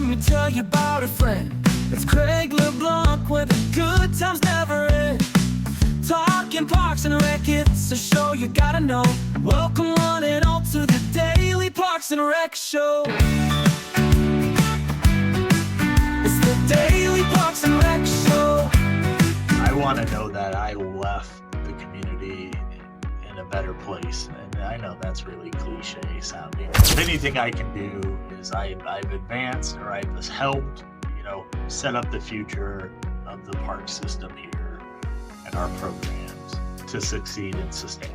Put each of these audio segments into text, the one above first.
me tell you about a friend. It's Craig LeBlanc where the good times never end. Talking Parks and Rec, it's a show you gotta know. Welcome one and all to the Daily Parks and Rec Show. It's the Daily Parks and Rec Show. I want to know that I left the community in a better place. And I know that's really cliche sounding. If anything I can do is I've advanced or I've helped, set up the future of the park system here and our programs to succeed and sustain.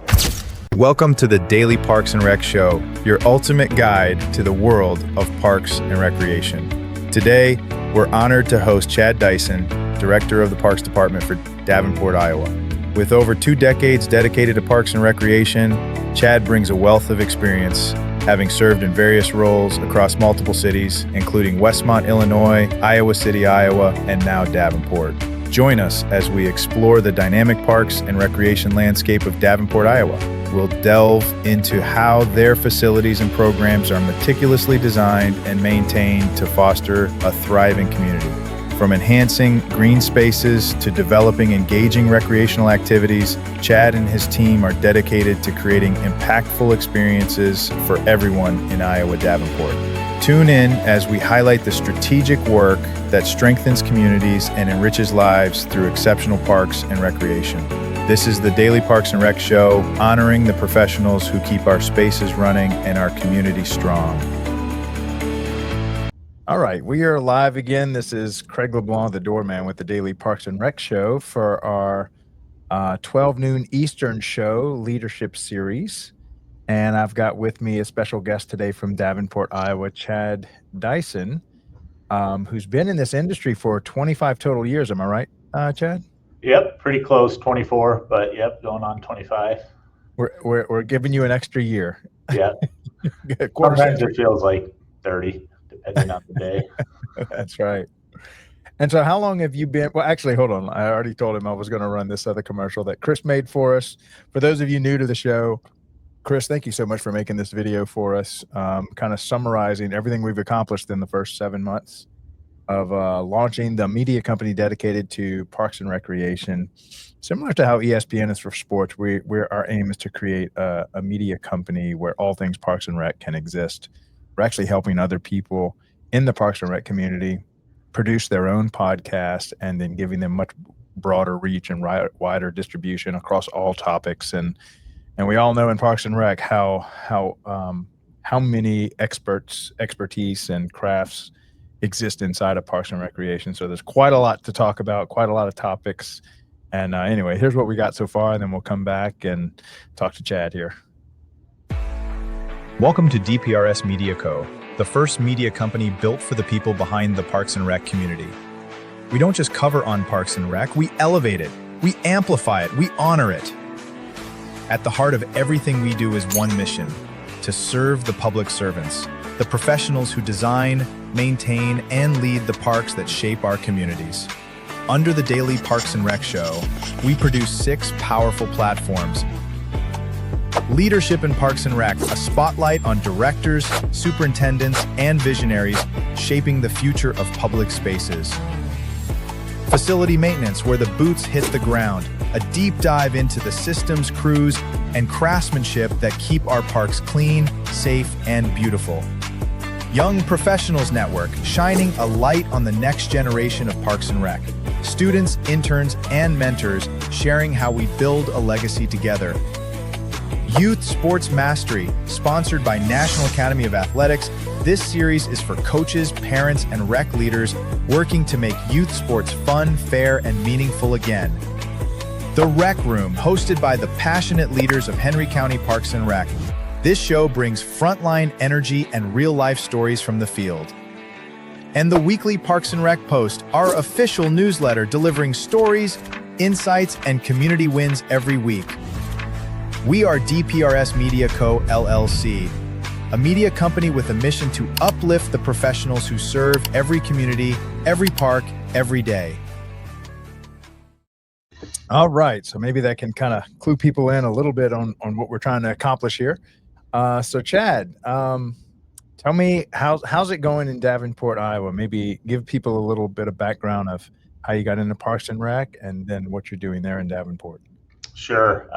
Welcome to the Daily Parks and Rec Show, your ultimate guide to the world of parks and recreation. Today, we're honored to host Chad Dyson, Director of the Parks Department for Davenport, Iowa. With over 2 decades dedicated to parks and recreation, Chad brings a wealth of experience, having served in various roles across multiple cities, including Westmont, Illinois, Iowa City, Iowa, and now Davenport. Join us as we explore the dynamic parks and recreation landscape of Davenport, Iowa. We'll delve into how their facilities and programs are meticulously designed and maintained to foster a thriving community. From enhancing green spaces to developing engaging recreational activities, Chad and his team are dedicated to creating impactful experiences for everyone in Iowa Davenport. Tune in as we highlight the strategic work that strengthens communities and enriches lives through exceptional parks and recreation. This is the Daily Parks and Rec Show, honoring the professionals who keep our spaces running and our community strong. All right, we are live again. This is Craig LeBlanc, the doorman with the Daily Parks and Rec Show for our 12 noon Eastern show leadership series. And I've got with me a special guest today from Davenport, Iowa, Chad Dyson, who's been in this industry for 25 total years. Am I right, Chad? Yep, pretty close, 24, but yep, going on 25. We're giving you an extra year. Yeah. Sometimes it feels like 30. Depending on the day. That's right. And so how long have you been? Well, actually, hold on. I already told him I was going to run this other commercial that Chris made for us. For those of you new to the show, Chris, thank you so much for making this video for us, kind of summarizing everything we've accomplished in the first 7 months of launching the media company dedicated to parks and recreation. Similar to how ESPN is for sports, our aim is to create a media company where all things parks and rec can exist. We're actually helping other people in the Parks and Rec community produce their own podcast and then giving them much broader reach and wider distribution across all topics. And we all know in Parks and Rec how many expertise and crafts exist inside of Parks and Recreation. So there's quite a lot to talk about, quite a lot of topics. And anyway, here's what we got so far, and then we'll come back and talk to Chad here. Welcome to DPRS Media Co., the first media company built for the people behind the Parks and Rec community. We don't just cover on Parks and Rec, we elevate it, we amplify it, we honor it. At the heart of everything we do is one mission: to serve the public servants, the professionals who design, maintain, and lead the parks that shape our communities. Under the Daily Parks and Rec Show, we produce 6 powerful platforms. Leadership in Parks and Rec, a spotlight on directors, superintendents, and visionaries shaping the future of public spaces. Facility maintenance, where the boots hit the ground, a deep dive into the systems, crews, and craftsmanship that keep our parks clean, safe, and beautiful. Young Professionals Network, shining a light on the next generation of Parks and Rec. Students, interns, and mentors sharing how we build a legacy together. Youth Sports Mastery, sponsored by National Academy of Athletics. This series is for coaches, parents, and rec leaders working to make youth sports fun, fair, and meaningful again. The Rec Room, hosted by the passionate leaders of Henry County Parks and Rec. This show brings frontline energy and real-life stories from the field. And the weekly Parks and Rec Post, our official newsletter delivering stories, insights, and community wins every week. We are DPRS Media Co., LLC, a media company with a mission to uplift the professionals who serve every community, every park, every day. All right, so maybe that can kind of clue people in a little bit on what we're trying to accomplish here. So Chad, Tell me, how's it going in Davenport, Iowa? Maybe give people a little bit of background of how you got into Parks and Rec, and then what you're doing there in Davenport. Sure.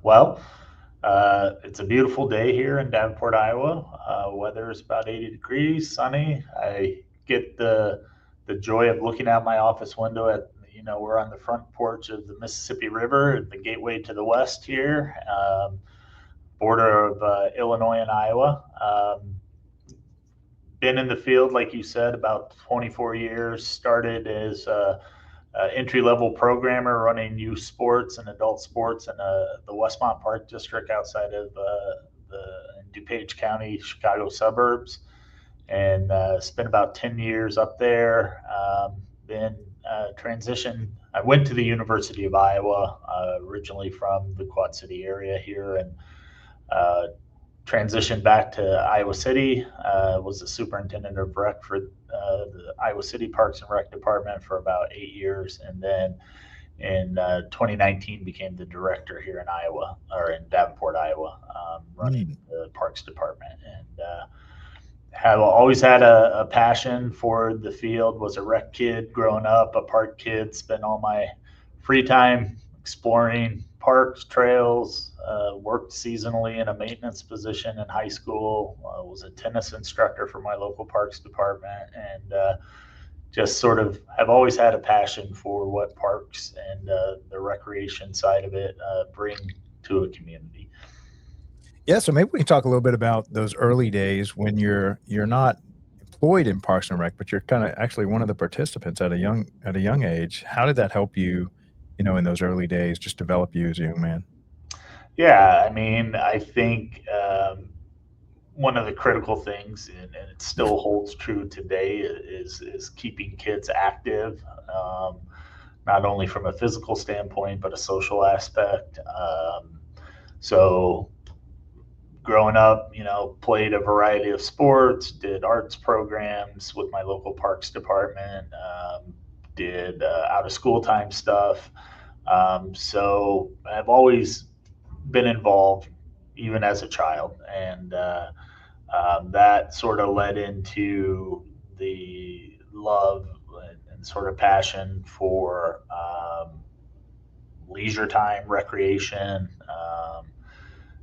Well, it's a beautiful day here in Davenport, Iowa. Weather is about 80 degrees, sunny. I get the joy of looking out my office window at, we're on the front porch of the Mississippi River, the gateway to the west here, border of Illinois and Iowa. Been in the field, like you said, about 24 years. Started as entry-level programmer running youth sports and adult sports in the Westmont Park District outside of the DuPage County, Chicago suburbs, and spent about 10 years up there. Then transitioned. I went to the University of Iowa, originally from the Quad City area here, and transitioned back to Iowa City. Was the superintendent of rec for the Iowa City Parks and Rec Department for about 8 years, and then in 2019 became the director here in Iowa, or in Davenport, Iowa, running the Parks Department. And have always had a passion for the field. Was a rec kid growing up, a park kid. Spent all my free time exploring parks, trails. Worked seasonally in a maintenance position in high school. Was a tennis instructor for my local parks department, and just sort of have always had a passion for what parks and the recreation side of it bring to a community. Yeah, so maybe we can talk a little bit about those early days when you're not employed in Parks and Rec, but you're kind of actually one of the participants at a young age. How did that help you, in those early days, just develop you as a young man? Yeah, I mean, I think one of the critical things, and it still holds true today, is keeping kids active, not only from a physical standpoint but a social aspect. So growing up, played a variety of sports, did arts programs with my local parks department, did out of school time stuff. So I've always been involved, even as a child, and that sort of led into the love and sort of passion for leisure time, recreation,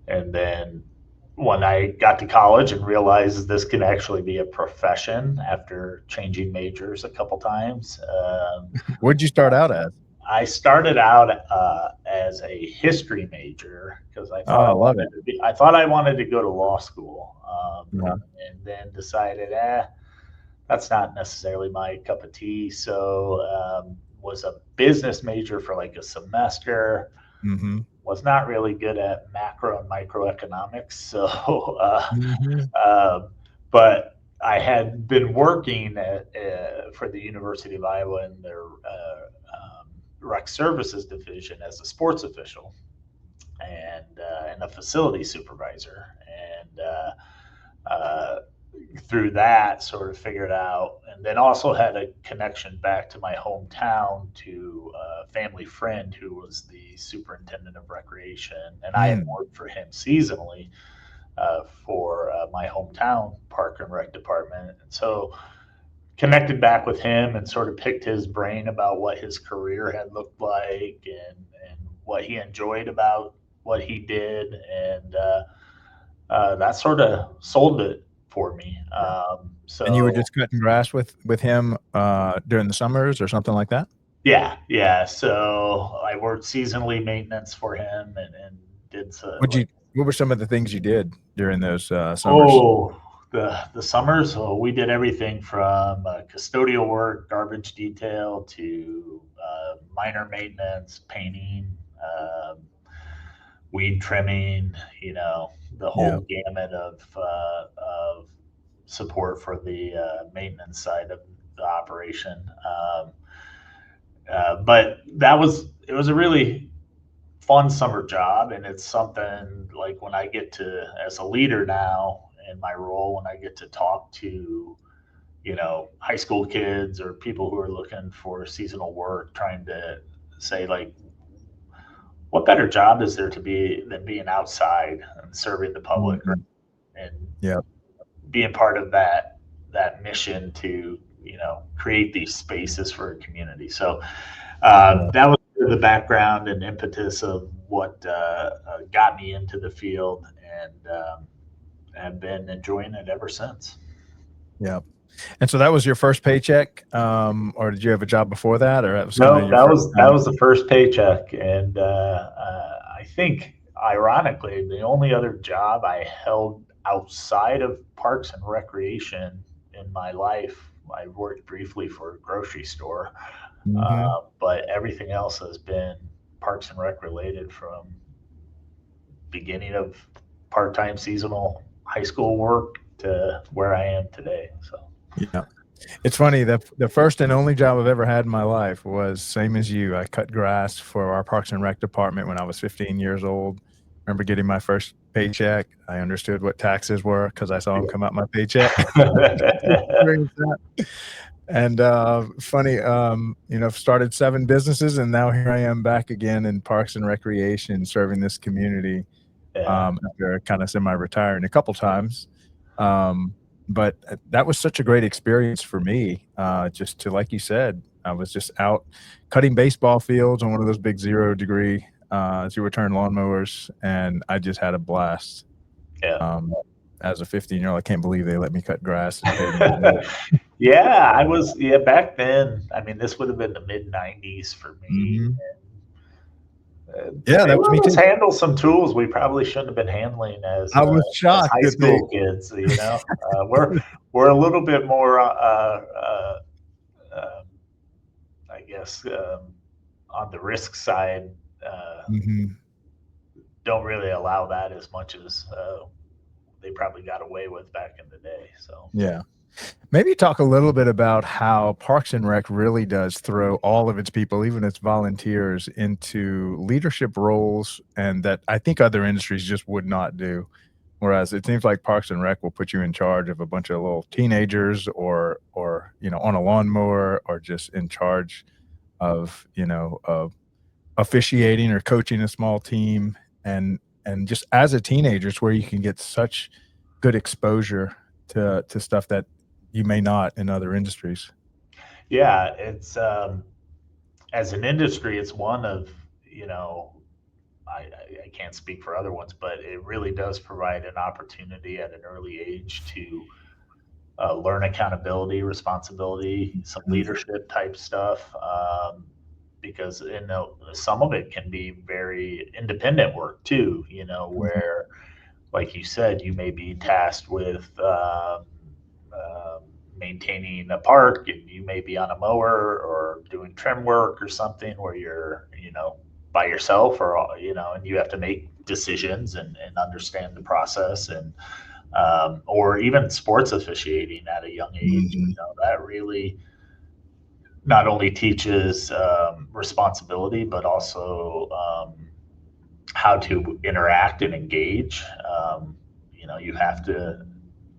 and then when I got to college and realized this can actually be a profession after changing majors a couple times. What'd you start out as? I started out as a history major because I thought I love it. I thought I wanted to go to law school, Yeah. and then decided, that's not necessarily my cup of tea. So was a business major for like a semester. Mm-hmm. Was not really good at macro and microeconomics. So, but I had been working for the University of Iowa in their rec services division as a sports official and a facility supervisor. And through that, sort of figured out, and then also had a connection back to my hometown to a family friend who was the superintendent of recreation. And I had worked for him seasonally for my hometown park and rec department. And so connected back with him and sort of picked his brain about what his career had looked like and what he enjoyed about what he did. And that sort of sold it for me. And you were just cutting grass with him during the summers or something like that? Yeah. So I worked seasonally maintenance for him and did so. What were some of the things you did during those summers? Oh, the summers. So we did everything from custodial work, garbage detail, to minor maintenance, painting, weed trimming. The whole gamut of support for the maintenance side of the operation. But it was a really fun summer job, and it's something like when I get to, as a leader now in my role, when I get to talk to high school kids or people who are looking for seasonal work, trying to say, like, what better job is there to be than being outside and serving the public, Mm-hmm. and being part of that mission to, create these spaces for a community. So that was the background and impetus of what got me into the field, and have been enjoying it ever since. Yeah. And so that was your first paycheck, or did you have a job before that, or that was kind No, of your first that time? was the first paycheck, and I think, ironically, the only other job I held outside of Parks and Recreation in my life, I worked briefly for a grocery store, Mhm. but everything else has been Parks and Rec related, from beginning of part-time seasonal high school work to where I am today. So. Yeah. It's funny that the first and only job I've ever had in my life was same as you. I cut grass for our Parks and Rec department when I was 15 years old. Remember getting my first paycheck. I understood what taxes were because I saw them come out my paycheck. Experienced that. And funny, started 7 businesses, and now here I am back again in Parks and Recreation, serving this community Yeah. after kind of semi-retiring a couple times. But that was such a great experience for me. Just to, like you said, I was just out cutting baseball fields on one of those big 0-degree, 0-turn lawnmowers, and I just had a blast. Yeah. As a 15-year-old, I can't believe they let me cut grass and pay me to do it. Yeah, I was, yeah, back then. I mean, this would have been the mid '90s for me. Mhm. And Yeah, they that was me let us too. handle some tools we probably shouldn't have been handling I was as shocked high that they school kids. We're a little bit more, um, I guess, on the risk side. Mhm. Don't really allow that as much as they probably got away with back in the day. So. Yeah. Maybe talk a little bit about how Parks and Rec really does throw all of its people, even its volunteers, into leadership roles, and that I think other industries just would not do. Whereas it seems like Parks and Rec will put you in charge of a bunch of little teenagers, or on a lawnmower, or just in charge of officiating or coaching a small team, and just as a teenager, it's where you can get such good exposure to stuff that you may not in other industries. Yeah, it's as an industry, it's one of, you know, I can't speak for other ones, but it really does provide an opportunity at an early age to learn accountability, responsibility, some Mhm. leadership type stuff. Because some of it can be very independent work too, Mhm. where, like you said, you may be tasked with maintaining a park, and you may be on a mower or doing trim work or something where you're, by yourself, or, and you have to make decisions and understand the process, and or even sports officiating at a young age. Mhm. That really not only teaches responsibility, but also how to interact and engage. You have to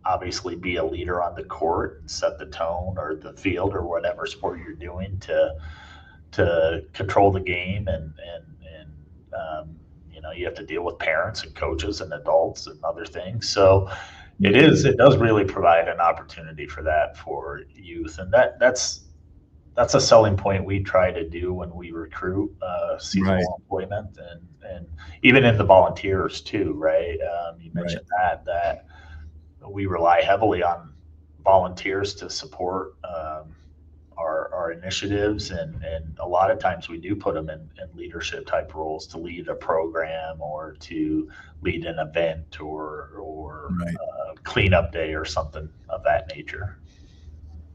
obviously be a leader on the court and set the tone, or the field, or whatever sport you're doing, to control the game, and you have to deal with parents and coaches and adults and other things. So it does really provide an opportunity for that for youth, and that's a selling point we try to do when we recruit Right, seasonal employment, and even in the volunteers too, right? You right. mentioned that we rely heavily on volunteers to support our initiatives, and a lot of times we do put them in leadership type roles, to lead a program, or to lead an event, or Right. cleanup day, or something of that nature.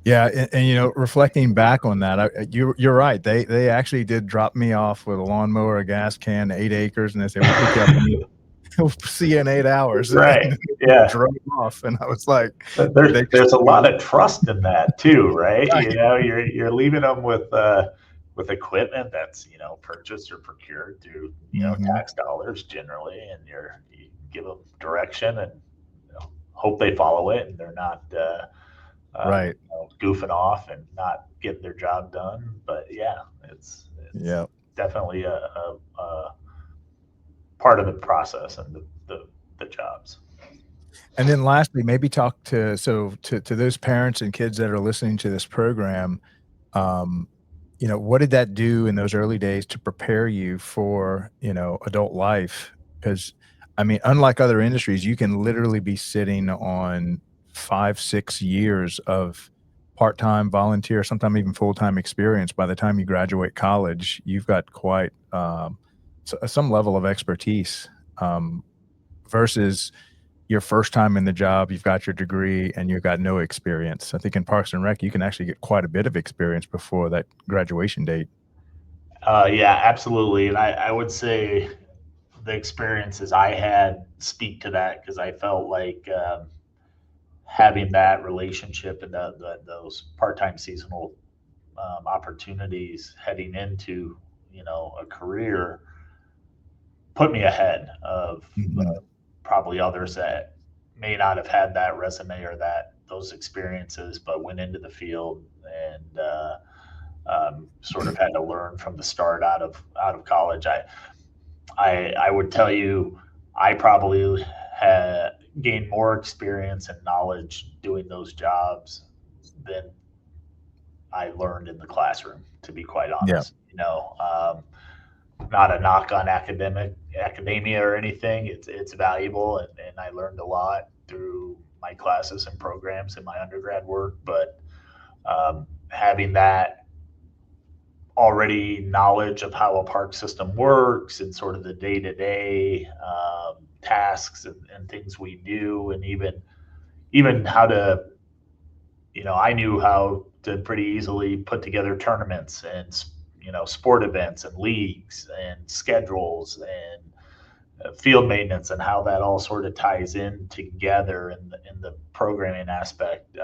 Yeah, and reflecting back on that, you're right. They actually did drop me off with a lawnmower, a gas can, 8 acres, and they said, "We'll pick you up when we'll see you in 8 hours," and Right. Yeah. drove off, and I was like, But they there's a treated me lot of trust in that too, right? right. You're leaving them with equipment that's, purchased or procured through, Mhm. tax dollars generally, and you give them direction, and hope they follow it, and they're not Right. goofing off and not getting their job done. But yeah, it's Yeah. definitely a part of the process, and the jobs. And then lastly, maybe talk to to those parents and kids that are listening to this program, um, what did that do in those early days to prepare you for, adult life? Because, I mean, unlike other industries, you can literally be sitting on 5, 6 years of part-time, volunteer, sometimes even full-time experience. By the time you graduate college, you've got quite, some level of expertise, versus your first time in the job, you've got your degree and you've got no experience. I think in Parks and Rec, you can actually get quite a bit of experience before that graduation date. Yeah, absolutely. And I would say the experiences I had speak to that because I felt like having that relationship and those part-time seasonal opportunities heading into, a career put me ahead of Mhm. probably others that may not have had that resume or those experiences, but went into the field and sort of had to learn from the start out of college. I would tell you, I probably had gained more experience and knowledge doing those jobs than I learned in the classroom. To be quite Yeah. honest, not a knock on academia or anything. It's valuable, and I learned a lot through my classes and programs in my undergrad work. But having that already knowledge of how a park system works and sort of the day to day tasks and things we do, and even how to, I knew how to pretty easily put together tournaments and sport events and leagues and schedules and field maintenance and how that all sort of ties in together in the programming aspect.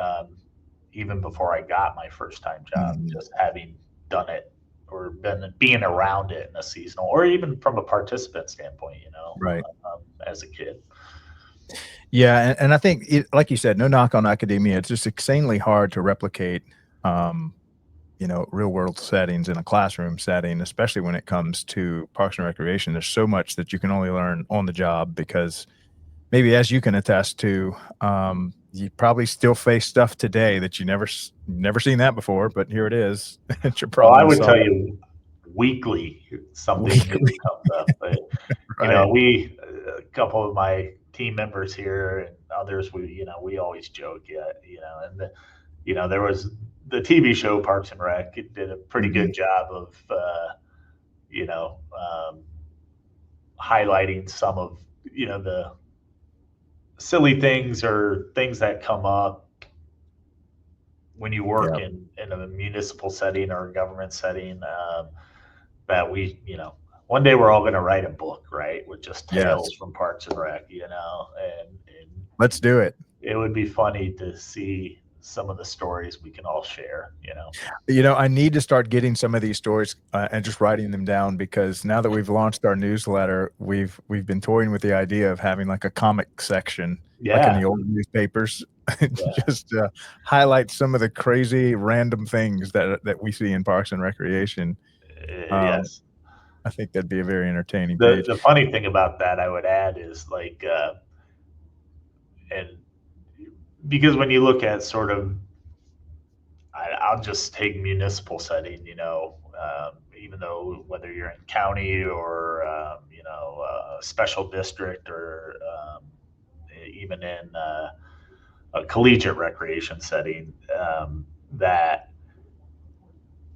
Even before I got my first time job, Mhm. just having done it or being around it in a seasonal or even from a participant standpoint, Right. as a kid. Yeah, and I think like you said, no knock on academia. It's just insanely hard to replicate, um, real world settings in a classroom setting, especially when it comes to Parks and Recreation. There's so much that you can only learn on the job because maybe as you can attest to, you probably still face stuff today that you never seen that before, but here it is. It's your Well, I problem to would tell solve. you weekly something new Weekly, comes up. But, right. a couple of my team members here and others, we always joke, yeah, and there was the TV show Parks and Rec. It did a pretty good Mhm. job of, you know, um, highlighting some of, the silly things or things that come up when you work Yeah. in a municipal setting or a government setting. That one day we're all going to write a book, right, with just Yes. tales from Parks and Rec, and Let's do it. it would be funny to see some of the stories we can all share. I need to start getting some of these stories, and just writing them down because now that we've launched our newsletter, we've been toying with the idea of having like a comic section, like in Yeah, the old newspapers, yeah, just highlight some of the crazy random things that we see in Parks and Recreation. Um, yes. I think that'd be a very entertaining The page. the funny thing about that I would add is like, and because when you look at sort of, I'll just take municipal setting, even though whether you're in county or, special district or even in a collegiate recreation setting, that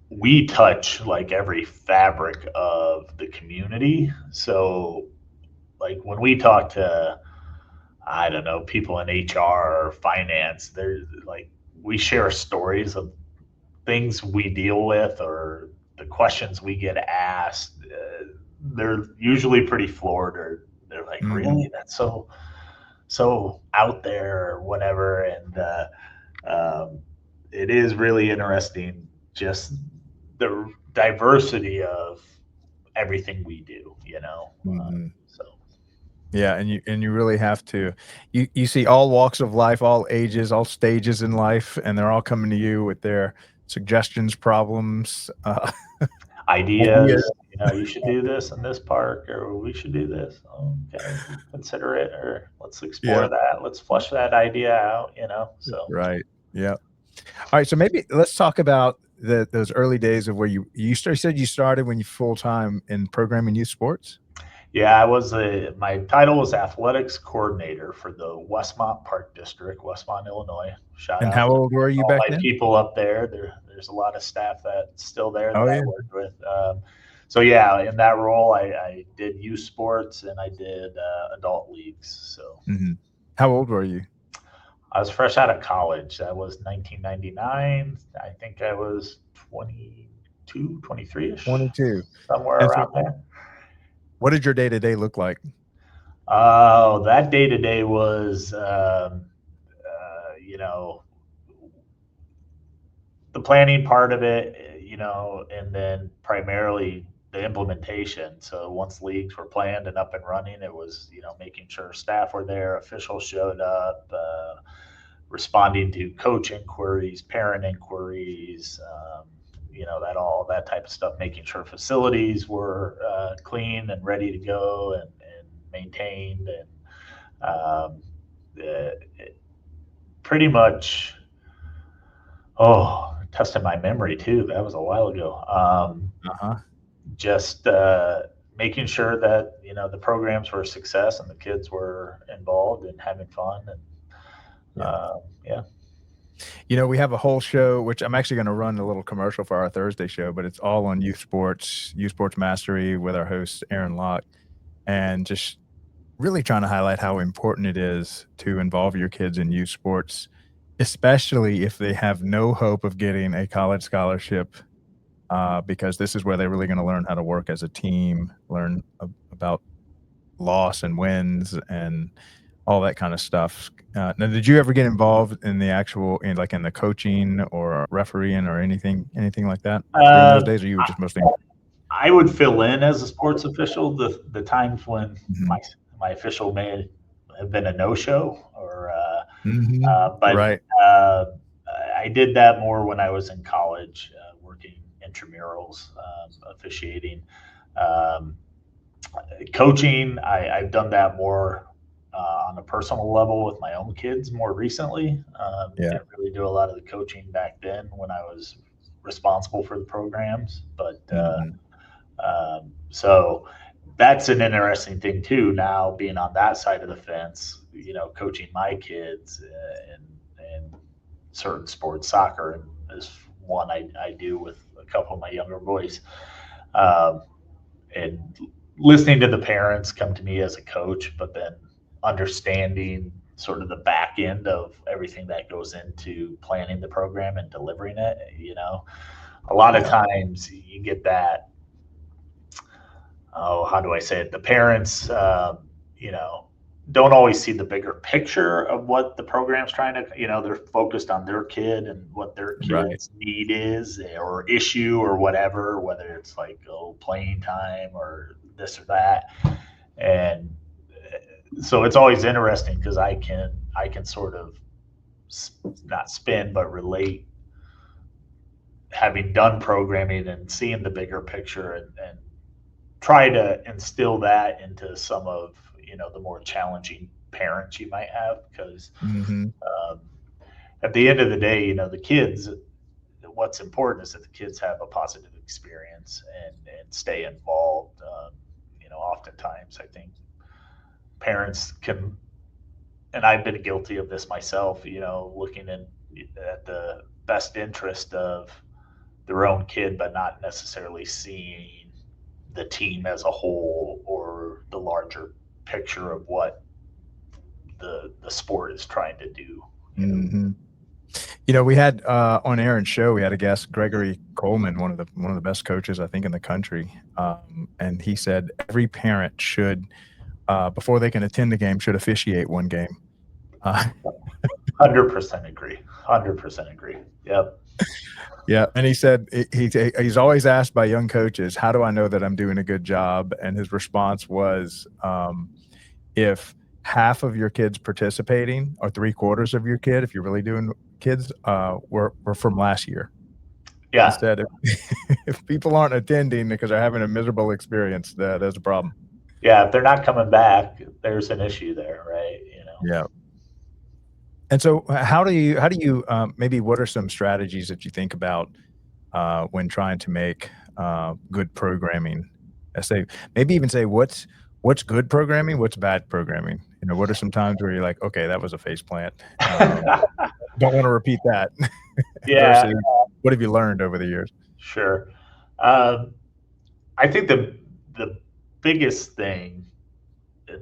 we touch like every fabric of the community. So, like when we talk to, I don't know, people in HR or finance, they're like, we share stories of things we deal with or the questions we get asked. They're usually pretty floored, or they're like, Mhm. really? That's so out there or whatever. And um, it is really interesting, just the diversity of everything we do. Mhm. So Yeah, and you really have to you see all walks of life, all ages, all stages in life, and they're all coming to you with their suggestions, problems. ideas. You should do this in this park, or we should do this. Okay, consider it, or let's explore Yeah. that. Let's flush that idea out. So Right. Yeah. All right. So maybe let's talk about those early days of where said you started when you full time in programming youth sports. yeah, my title was athletics coordinator for the Westmont Park District, Westmont, Illinois. Shout And out how to old were you all back my then? people up there. There's a lot of staff that's still there that Oh I yeah. worked with. So yeah, in that role, I did youth sports and I did adult leagues. So Hmm. How old were you? I was fresh out of college. That was 1999. I think I was 22, 23-ish, 22. somewhere And so around there. what did your day to day look like? Oh, that day to day was, the planning part of it, and then primarily the implementation. So once leagues were planned and up and running, it was, making sure staff were there, officials showed up, responding to coach inquiries, parent inquiries, that type of stuff, making sure facilities were clean and ready to go and maintained and pretty much. Oh, testing my memory too. That was a while ago. Uh-huh. Just making sure that the programs were a success and the kids were involved and having fun and Yeah. yeah. We have a whole show, which I'm actually going to run a little commercial for our Thursday show, but it's all on youth sports mastery with our host, Aaron Locke, and just really trying to highlight how important it is to involve your kids in youth sports, especially if they have no hope of getting a college scholarship, because this is where they're really going to learn how to work as a team, learn about loss and wins and all that kind of stuff. Now, did you ever get involved in the in the coaching or refereeing or anything like that during those Uh, days, or you were just mostly? I would fill in as a sports official the times when Mhm. my official may have been a no show or Mhm. but Right. I did that more when I was in college, working intramurals, officiating. Um, Coaching, I've done that more on a personal level with my own kids more recently. Yeah. Didn't really do a lot of the coaching back then when I was responsible for the programs, but Mhm. so that's an interesting thing too. Now being on that side of the fence, coaching my kids in certain sports, soccer is one I do with a couple of my younger boys. Um, and listening to the parents come to me as a coach, but then understanding sort of the back end of everything that goes into planning the program and delivering it. A lot of Yeah. times you get that. Oh, how do I say it? The parents, don't always see the bigger picture of what the program's trying to, they're focused on their kid and what their Right. kid's need is or issue or whatever, whether it's like, playing time or this or that. And so it's always interesting because I can sort of not spin, but relate having done programming and seeing the bigger picture and try to instill that into some of the more challenging parents you might have because Mhm. um, at the end of the day the kids, what's important is that the kids have a positive experience and stay involved. Oftentimes I think parents can, and I've been guilty of this myself, looking at the best interest of their own kid but not necessarily seeing the team as a whole or the larger picture of what the sport is trying to do. Mhm. We had on Aaron's show, we had a guest, Gregory Coleman, one of the best coaches I think in the country, and he said every parent should, before they can attend the game, should officiate one game. Uh, 100% agree. 100% agree. Yep. yeah, and he said he's always asked by young coaches, "How do I know that I'm doing a good job?" And his response was, "If half of your kids participating, or three quarters of your kid, if you're really doing kids, were from last year." Yeah. Instead, if people aren't attending because they're having a miserable experience, there's a problem. Yeah. If they're not coming back, there's an issue there, right? Yeah. And so how do you maybe what are some strategies that you think about when trying to make good programming? I say maybe even say what's good programming, what's bad programming? What are some times where you're like, okay, that was a face plant. Don't want to repeat that. Yeah. Versus what have you learned over the years? Sure. Um, I think the biggest thing,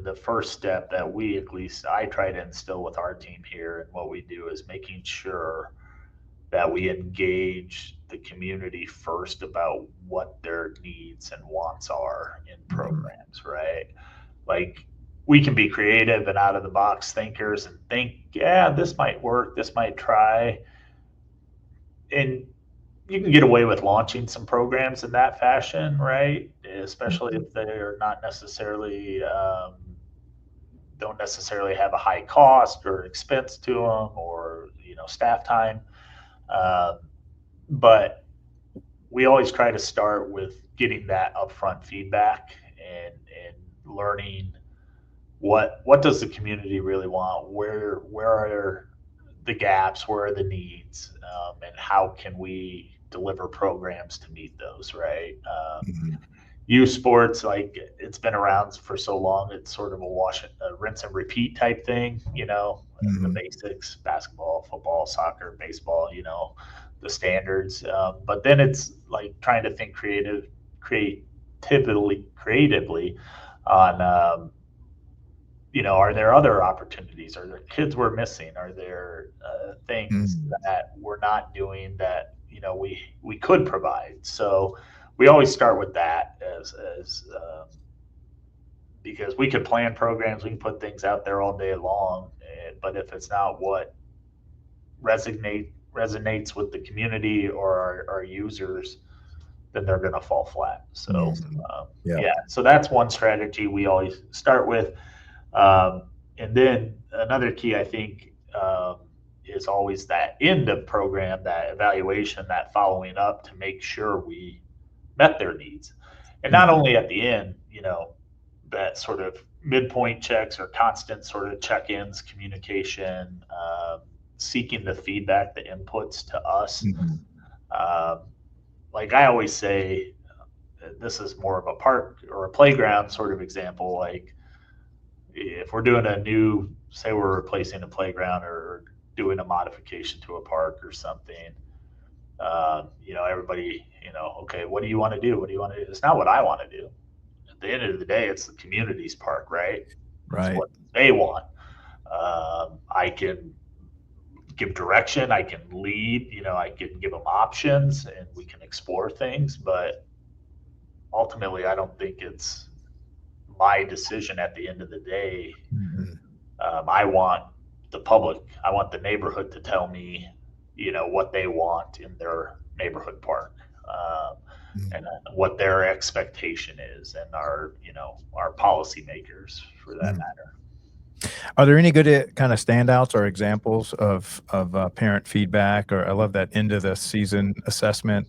the first step that we, at least I try to instill with our team here and what we do, is making sure that we engage the community first about what their needs and wants are in Mhm. programs, right? Like, we can be creative and out of the box thinkers and think, yeah, this might work, this might try. And you can get away with launching some programs in that fashion, right? Especially Mhm. if they're not necessarily don't necessarily have a high cost or expense to them, or staff time. Um, but we always try to start with getting that upfront feedback and learning what does the community really want, where are the gaps, where are the needs, and how can we deliver programs to meet those, right? Mhm. Youth sports, like, it's been around for so long, it's sort of a rinse and repeat type thing, the Mhm. basics: basketball, football, soccer, baseball, the standards. But then it's like trying to think creatively on, are there other opportunities? Are there kids we're missing? Are there things Mhm. that we're not doing that we could provide? So we always start with that because we could plan programs, we can put things out there all day long, but if it's not what resonates with the community or our users, then they're going to fall flat. So Mhm. Yeah. yeah, so that's one strategy we always start with. And then another key, I think, is always that end of program, that evaluation, that following up to make sure we met their needs. And not Mhm. only at the end, that sort of midpoint checks or constant sort of check ins, communication, seeking the feedback, the inputs to us. Mhm. Um, like I always say, this is more of a park or a playground sort of example. Like, if we're doing say we're replacing a playground or doing a modification to a park or something, everybody, okay, what do you want to do? What do you want to do? It's not what I want to do. At the end of the day, it's the community's park, right? It's Right. what they want. I can give direction, I can lead, I can give them options, and we can explore things. But ultimately, I don't think it's my decision at the end of the day. Mhm. I want the public, I want the neighborhood to tell me, what they want in their neighborhood park, and Mhm. what their expectation is, and our policymakers, for that Mhm. matter. Are there any good kind of standouts or examples of parent feedback? Or I love that end of the season assessment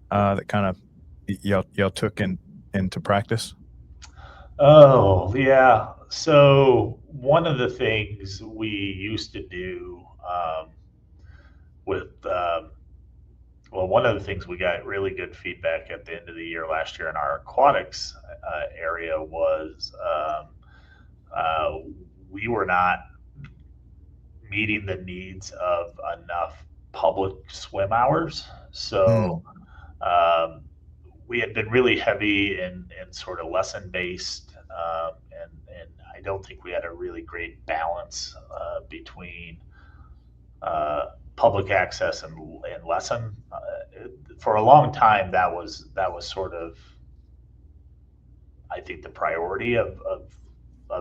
that kind of y'all took into practice. Oh, yeah. So one of the things we used to do, with one of the things we got really good feedback at the end of the year last year in our aquatics area was, uh, we were not meeting the needs of enough public swim hours. So Mm. um, we had been really heavy in sort of lesson based, and I don't think we had a really great balance between public access and lesson. For a long time, that was sort of, I think, the priority of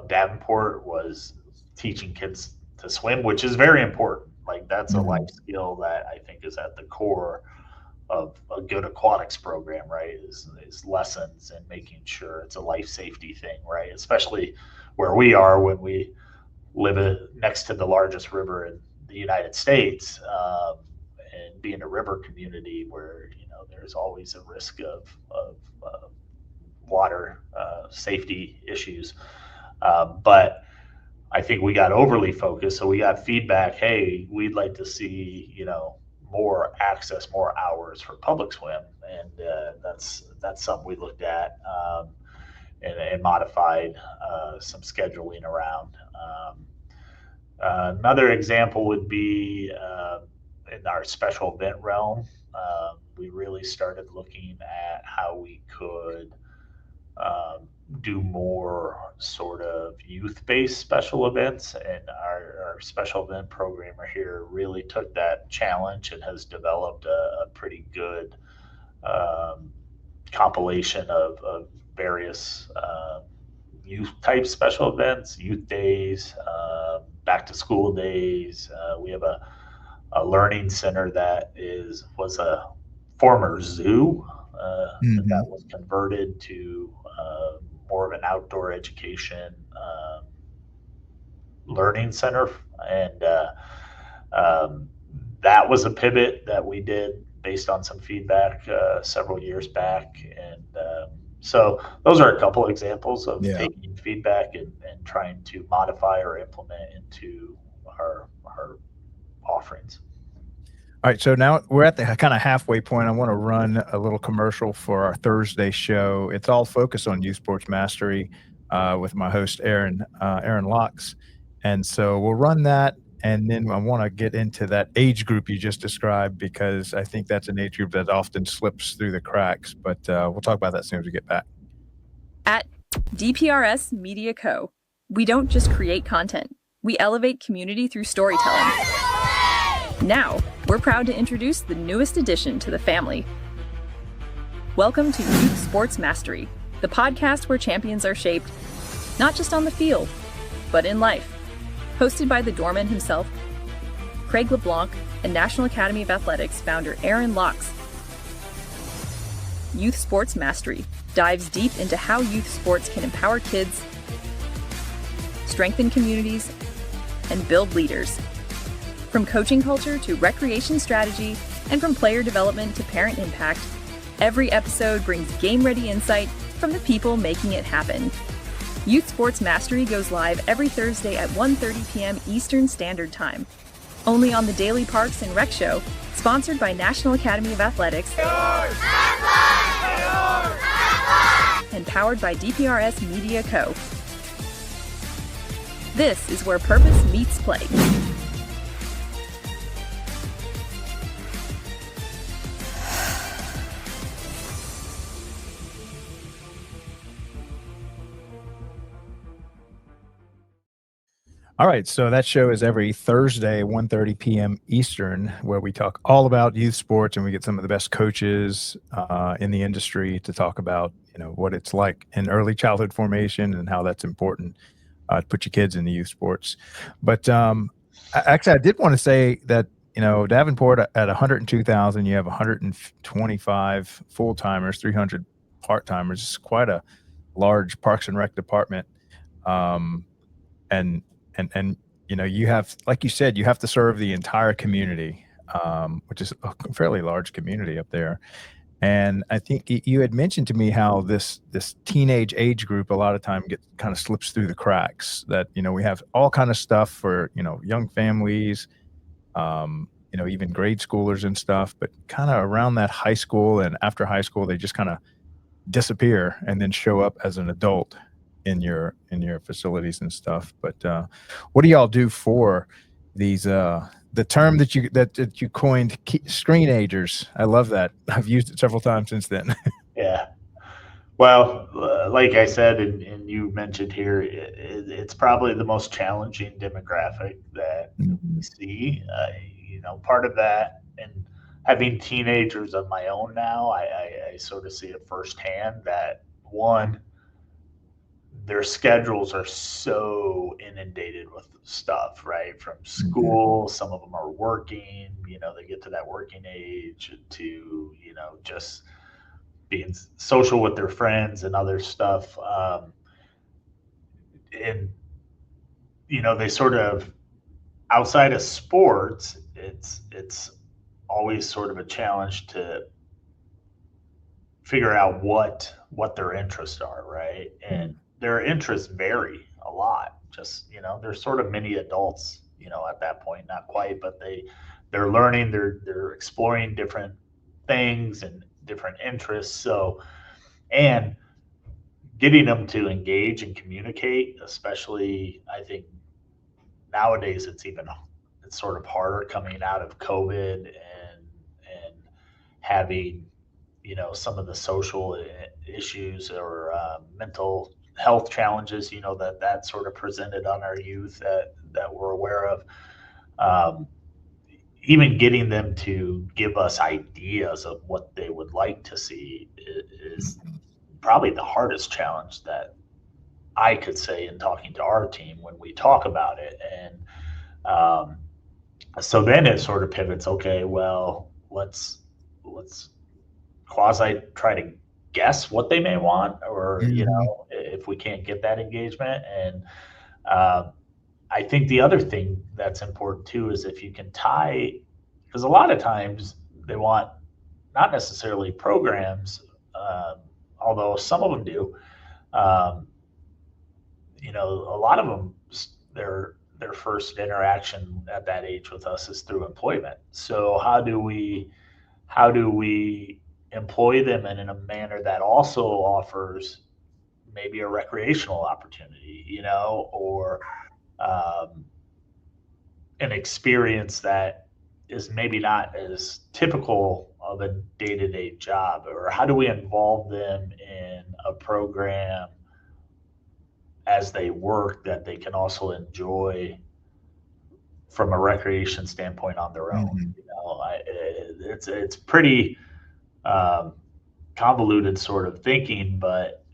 Davenport was teaching kids to swim, which is very important. Like, that's a Mhm. life skill that I think is at the core of a good aquatics program, right? Is lessons and making sure it's a life safety thing, right? Especially where we are, when we live next to the largest river in the United States, and being a river community where, there's always a risk of water safety issues. But I think we got overly focused. So we got feedback, hey, we'd like to see, more access, more hours for public swim. And that's something we looked at and modified some scheduling around. Another example would be in our special event realm. We really started looking at how we could do more sort of youth-based special events, and our special event programmer here really took that challenge and has developed a pretty good compilation of various youth type special events, youth days, back to school days. We have a learning center that was a former zoo that was converted to more of an outdoor education learning center, and that was a pivot that we did based on some feedback several years back. And so those are a couple examples of taking feedback and trying to modify or implement into our offerings. All right, so now we're at the kind of halfway point. I want to run a little commercial for our Thursday show. It's all focused on youth sports mastery with my host, Aaron Locks. And so we'll run that, and then I want to get into that age group you just described, because I think that's an age group that often slips through the cracks. But we'll talk about that as soon as we get back. At DPRS Media Co., we don't just create content. We elevate community through storytelling. Now, we're proud to introduce the newest addition to the family. Welcome to Youth Sports Mastery, the podcast where champions are shaped, not just on the field, but in life. Hosted by the doorman himself, Craig LeBlanc, and National Academy of Athletics founder Aaron Locks. Youth Sports Mastery dives deep into how youth sports can empower kids, strengthen communities, and build leaders. From coaching culture to recreation strategy, and from player development to parent impact, every episode brings game-ready insight from the people making it happen. Youth Sports Mastery goes live every Thursday at 1:30 p.m. Eastern Standard Time. Only on the Daily Parks and Rec Show, sponsored by National Academy of Athletics and powered by DPRS Media Co. This is where purpose meets play. All right, so that show is every Thursday, 1:30 p.m. Eastern, where we talk all about youth sports, and we get some of the best coaches in the industry to talk about, what it's like in early childhood formation and how that's important to put your kids in the youth sports. But actually, I did want to say that, Davenport at 102,000, you have 125 full-timers, 300 part-timers. It's quite a large Parks and Rec department. And you have, like you said, you have to serve the entire community, which is a fairly large community up there. And I think you had mentioned to me how this teenage age group a lot of time kind of slips through the cracks. That we have all kind of stuff for young families, even grade schoolers and stuff. But kind of around that high school and after high school, they just kind of disappear and then show up as an adult in your facilities and stuff. But what do y'all do for these the term that you coined, Screen-Agers? I love that. I've used it several times since then. Yeah. Well, like I said, and you mentioned here, it's probably the most challenging demographic that we see. Part of that, and having teenagers of my own now, I sort of see it firsthand that one, their schedules are so inundated with stuff, right? From school, some of them are working, they get to that working age to, just being social with their friends and other stuff. And, they sort of, outside of sports, it's always sort of a challenge to figure out what their interests are, right? And their interests vary a lot. Just, they're sort of mini adults, at that point, not quite, but they're learning, they're exploring different things and different interests. So, and getting them to engage and communicate, especially, I think nowadays it's sort of harder coming out of COVID and having, some of the social issues or mental health challenges, that sort of presented on our youth that we're aware of. Um, Even getting them to give us ideas of what they would like to see is probably the hardest challenge that I could say in talking to our team when we talk about it. And um, so then it sort of pivots. Okay, well, let's quasi try to guess what they may want, or if we can't get that engagement. And uh, I think the other thing that's important too is if you can tie, because a lot of times they want not necessarily programs, although some of them do. Um, a lot of them, their first interaction at that age with us is through employment. So how do we employ them in a manner that also offers maybe a recreational opportunity, or um, an experience that is maybe not as typical of a day-to-day job? Or how do we involve them in a program as they work that they can also enjoy from a recreation standpoint on their own? It's pretty um, convoluted sort of thinking, but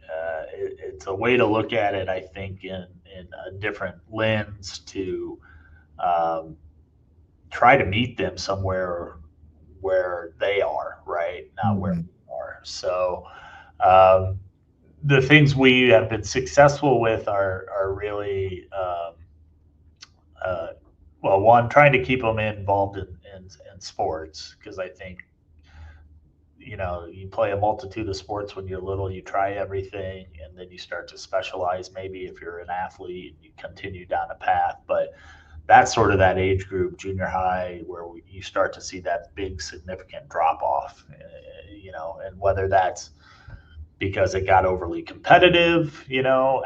it's a way to look at it, I think, in a different lens to um, try to meet them somewhere where they are, right? Not where we are. So um, the things we have been successful with are really uh, well, one, trying to keep them involved in sports, because I think you play a multitude of sports when you're little, you try everything, and then you start to specialize. Maybe if you're an athlete, you continue down a path. But that's sort of that age group, junior high, where you start to see that big significant drop off, and whether that's because it got overly competitive,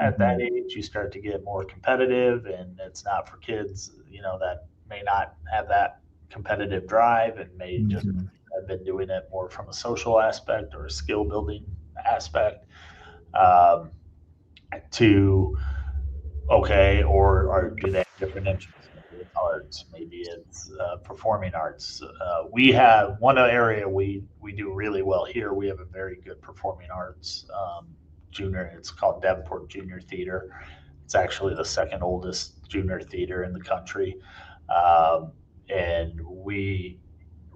at that age, you start to get more competitive, and it's not for kids, that may not have that competitive drive and may just have been doing it more from a social aspect or a skill building aspect, um, to okay, or do they have different interests? Maybe it's arts, maybe it's performing arts. We have one area we do really well here. We have a very good performing arts junior. It's called Davenport Junior Theater. It's actually the second oldest junior theater in the country, and we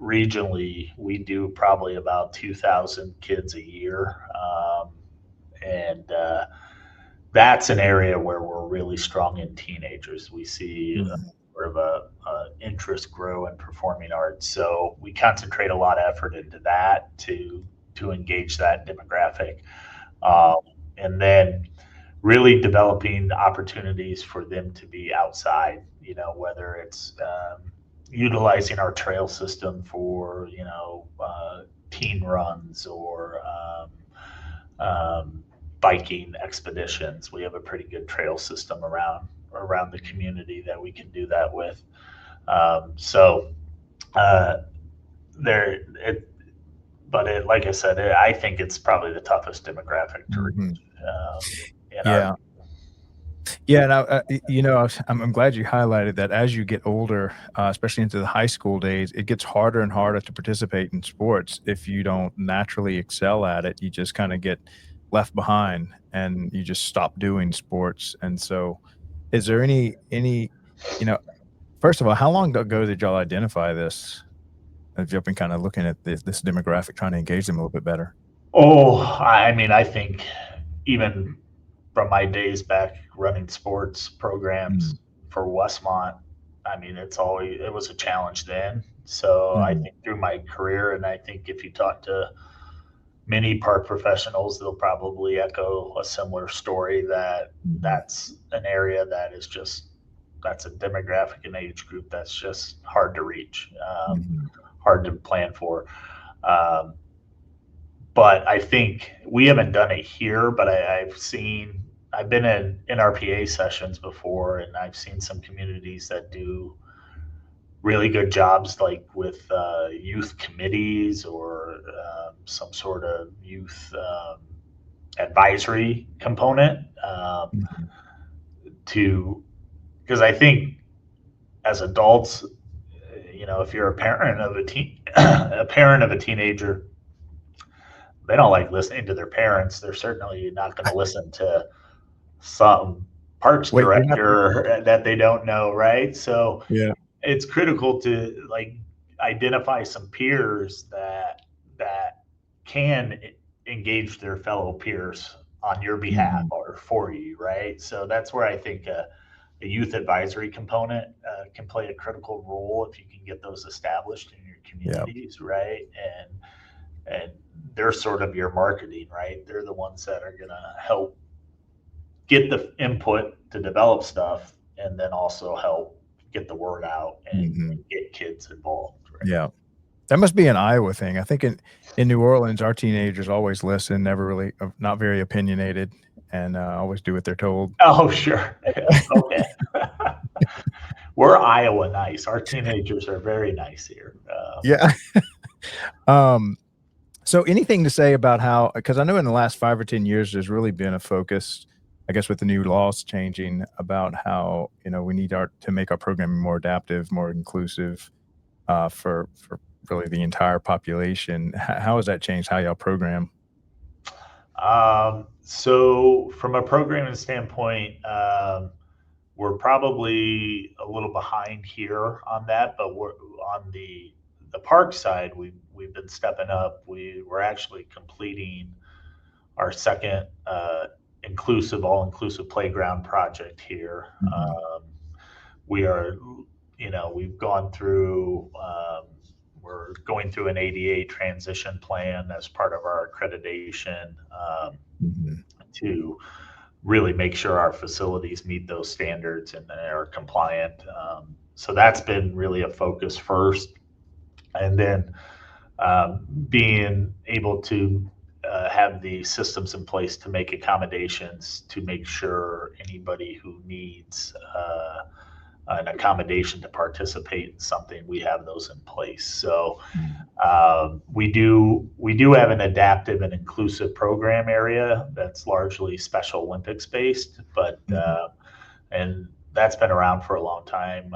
regionally we do probably about 2,000 kids a year, and that's an area where we're really strong in teenagers. We see sort of a interest grow in performing arts, so we concentrate a lot of effort into that to engage that demographic, um, and then really developing opportunities for them to be outside. Whether it's utilizing our trail system for teen runs or biking expeditions. We have a pretty good trail system around the community that we can do that with. So there, like I said, I think it's probably the toughest demographic to reach. Yeah. Yeah, and I'm glad you highlighted that. As you get older, especially into the high school days, it gets harder and harder to participate in sports if you don't naturally excel at it. You just kind of get left behind, and you just stop doing sports. And so, is there first of all, how long ago did y'all identify this? Have you been kind of looking at this demographic, trying to engage them a little bit better? Oh, I mean, I think even from my days back running sports programs for Westmont, I mean, it was a challenge then. So I think through my career, and I think if you talk to many park professionals, they'll probably echo a similar story that that's an area that is just, that's a demographic and age group that's just hard to reach, hard to plan for. Um, but I think we haven't done it here, but I've been in NRPA sessions before, and I've seen some communities that do really good jobs, like with youth committees or some sort of youth advisory component to, because I think as adults, if you're a parent of a parent of a teenager, they don't like listening to their parents. They're certainly not going to listen to some parks Wait, director that they don't know, right? So yeah. it's critical to like identify some peers that can engage their fellow peers on your behalf or for you, right? So that's where I think a youth advisory component can play a critical role if you can get those established in your communities, right? And they're sort of your marketing, right? They're the ones that are going to help get the input to develop stuff, and then also help get the word out and get kids involved. Right? Yeah. That must be an Iowa thing. I think in New Orleans, our teenagers always listen, never really, not very opinionated, and always do what they're told. Oh, sure. Okay. We're Iowa nice. Our teenagers are very nice here. Yeah. So anything to say about how, because I know in the last 5 or 10 years, there's really been a focus, I guess, with the new laws changing, about how, we need to make our programming more adaptive, more inclusive for really the entire population. How has that changed how y'all program? So from a programming standpoint, we're probably a little behind here on that, but we're on the park side. We've been stepping up. We're actually completing our second all-inclusive playground project here. We are, we've gone through. We're going through an ADA transition plan as part of our accreditation to really make sure our facilities meet those standards and are compliant. So that's been really a focus first. And then being able to have the systems in place to make accommodations, to make sure anybody who needs an accommodation to participate in something, we have those in place. So we do have an adaptive and inclusive program area that's largely Special Olympics based, but and that's been around for a long time.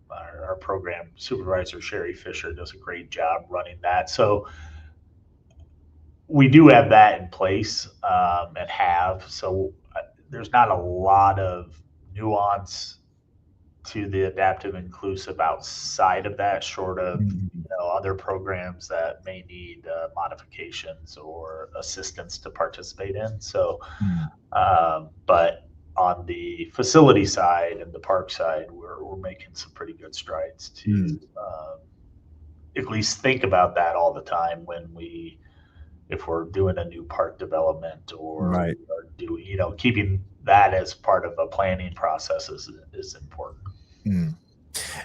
Our program supervisor Sherry Fisher does a great job running that. So we do have that in place and have. So there's not a lot of nuance to the adaptive inclusive outside of that, short of other programs that may need modifications or assistance to participate in. So, but on the facility side and the park side, we're making some pretty good strides to at least think about that all the time if we're doing a new park development or Right. are doing, keeping that as part of a planning process is important.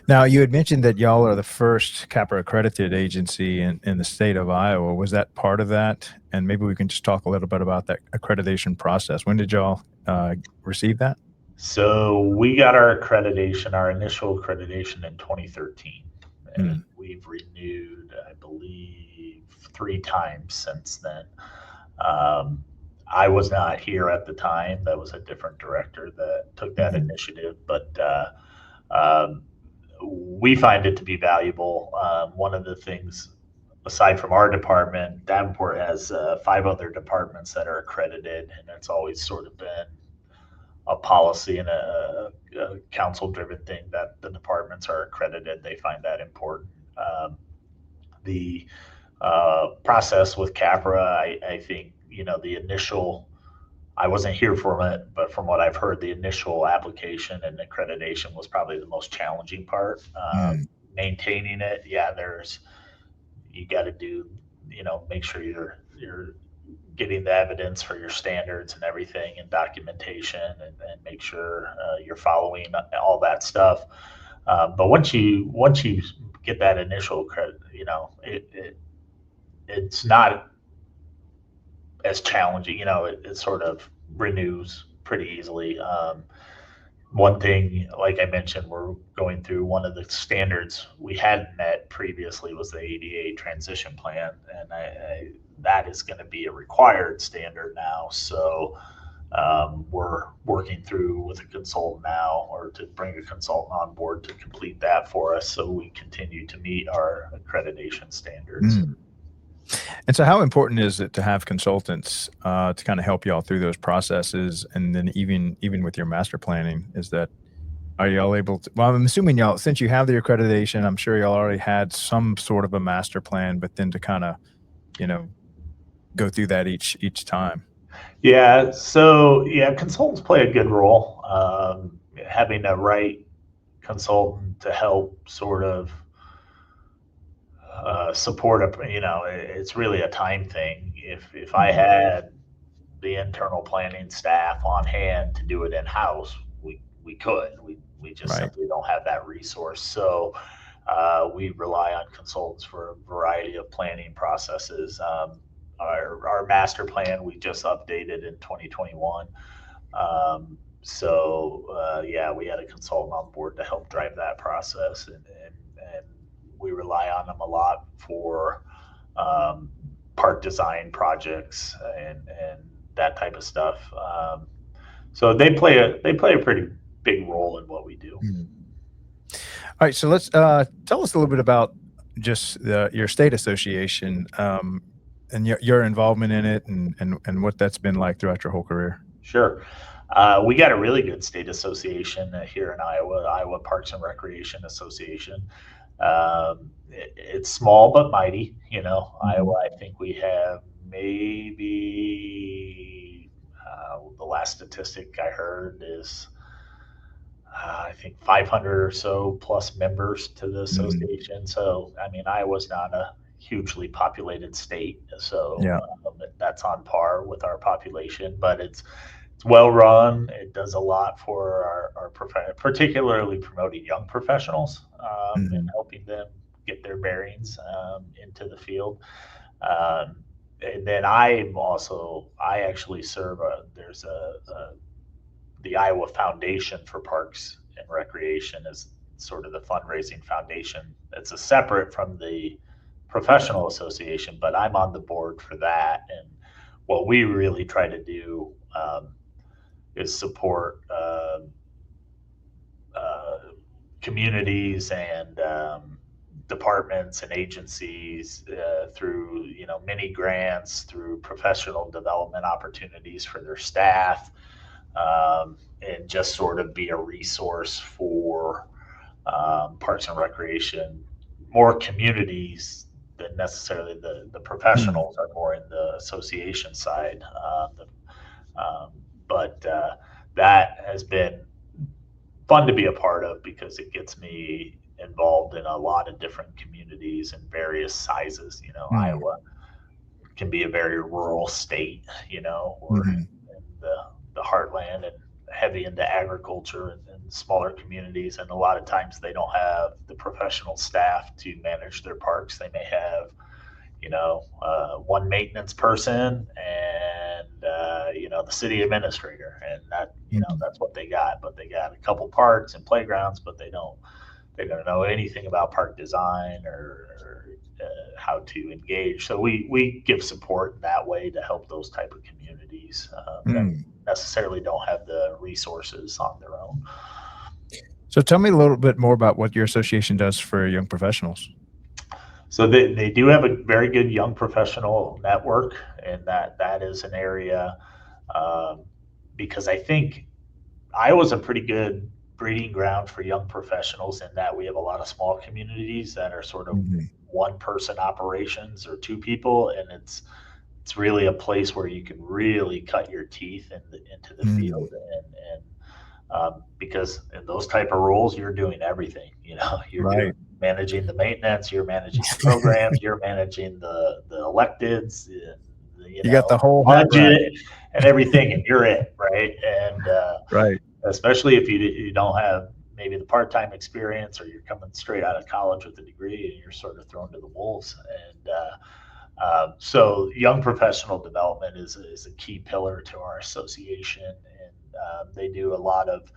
Now, you had mentioned that y'all are the first CAPRA accredited agency in the state of Iowa. Was that part of that? And maybe we can just talk a little bit about that accreditation process. When did y'all receive that? So we got our initial accreditation in 2013. And we've renewed, I believe, 3 times since then. I was not here at the time. That was a different director that took that initiative, but we find it to be valuable. One of the things, aside from our department, Davenport has 5 other departments that are accredited, and it's always sort of been a policy and a council-driven thing that the departments are accredited. They find that important. The process with CAPRA, I think, the initial, I wasn't here for it, but from what I've heard, the initial application and accreditation was probably the most challenging part. maintaining it, yeah, you got to do, make sure you're getting the evidence for your standards and everything and documentation, and make sure you're following all that stuff. But once you get that initial credit, it's not as challenging. It sort of renews pretty easily. One thing, like I mentioned, we're going through one of the standards we hadn't met previously was the ADA transition plan, and that is going to be a required standard now. So we're working through with a consultant now, or to bring a consultant on board to complete that for us, so we continue to meet our accreditation standards. And so how important is it to have consultants to kind of help y'all through those processes? And then even with your master planning, are y'all able to, well, I'm assuming y'all, since you have the accreditation, I'm sure y'all already had some sort of a master plan, but then to kind of, go through that each time. Yeah. So yeah, consultants play a good role. Having a right consultant to help sort of support it's really a time thing. If I had the internal planning staff on hand to do it in house, we could. We just simply don't have that resource. So we rely on consultants for a variety of planning processes. Our master plan we just updated in 2021. Yeah, we had a consultant on board to help drive that process, and we rely on them a lot for park design projects and that type of stuff. So they play a pretty big role in what we do. All right, so let's tell us a little bit about just your state association and your involvement in it, and what that's been like throughout your whole career. Sure. We got a really good state association here in Iowa Parks and Recreation Association. It's small but mighty. Iowa, I think we have maybe the last statistic I heard is I think 500 or so plus members to the association. So, I mean, Iowa's not a hugely populated state, so that's on par with our population, but it's well run. It does a lot for our particularly promoting young professionals and helping them get their bearings into the field. And then I actually serve there's the Iowa Foundation for Parks and Recreation is sort of the fundraising foundation. It's a separate from the professional association, but I'm on the board for that. And what we really try to do is support communities and departments and agencies through mini grants, through professional development opportunities for their staff, and just sort of be a resource for Parks and Recreation. More communities than necessarily the professionals are more in the association side. But that has been fun to be a part of because it gets me involved in a lot of different communities and various sizes. Iowa can be a very rural state, we're in the heartland and heavy into agriculture and smaller communities. And a lot of times they don't have the professional staff to manage their parks. They may have, one maintenance person and, the city administrator, and that, that's what they got. But they got a couple parks and playgrounds, but they don't know anything about park design or how to engage. So we give support in that way to help those type of communities that necessarily don't have the resources on their own. So tell me a little bit more about what your association does for young professionals. So they do have a very good young professional network, and that is an area because I think Iowa's a pretty good breeding ground for young professionals in that we have a lot of small communities that are sort of one person operations or two people, and it's really a place where you can really cut your teeth into the field because in those type of roles, you're doing everything. You're Right. managing the maintenance, you're managing the programs, you're managing the electeds, You got the whole hat rack. budget and everything, and you're it, right? And Right. especially if you don't have maybe the part-time experience, or you're coming straight out of college with a degree, and you're sort of thrown to the wolves. And so young professional development is a key pillar to our association, and they do a lot of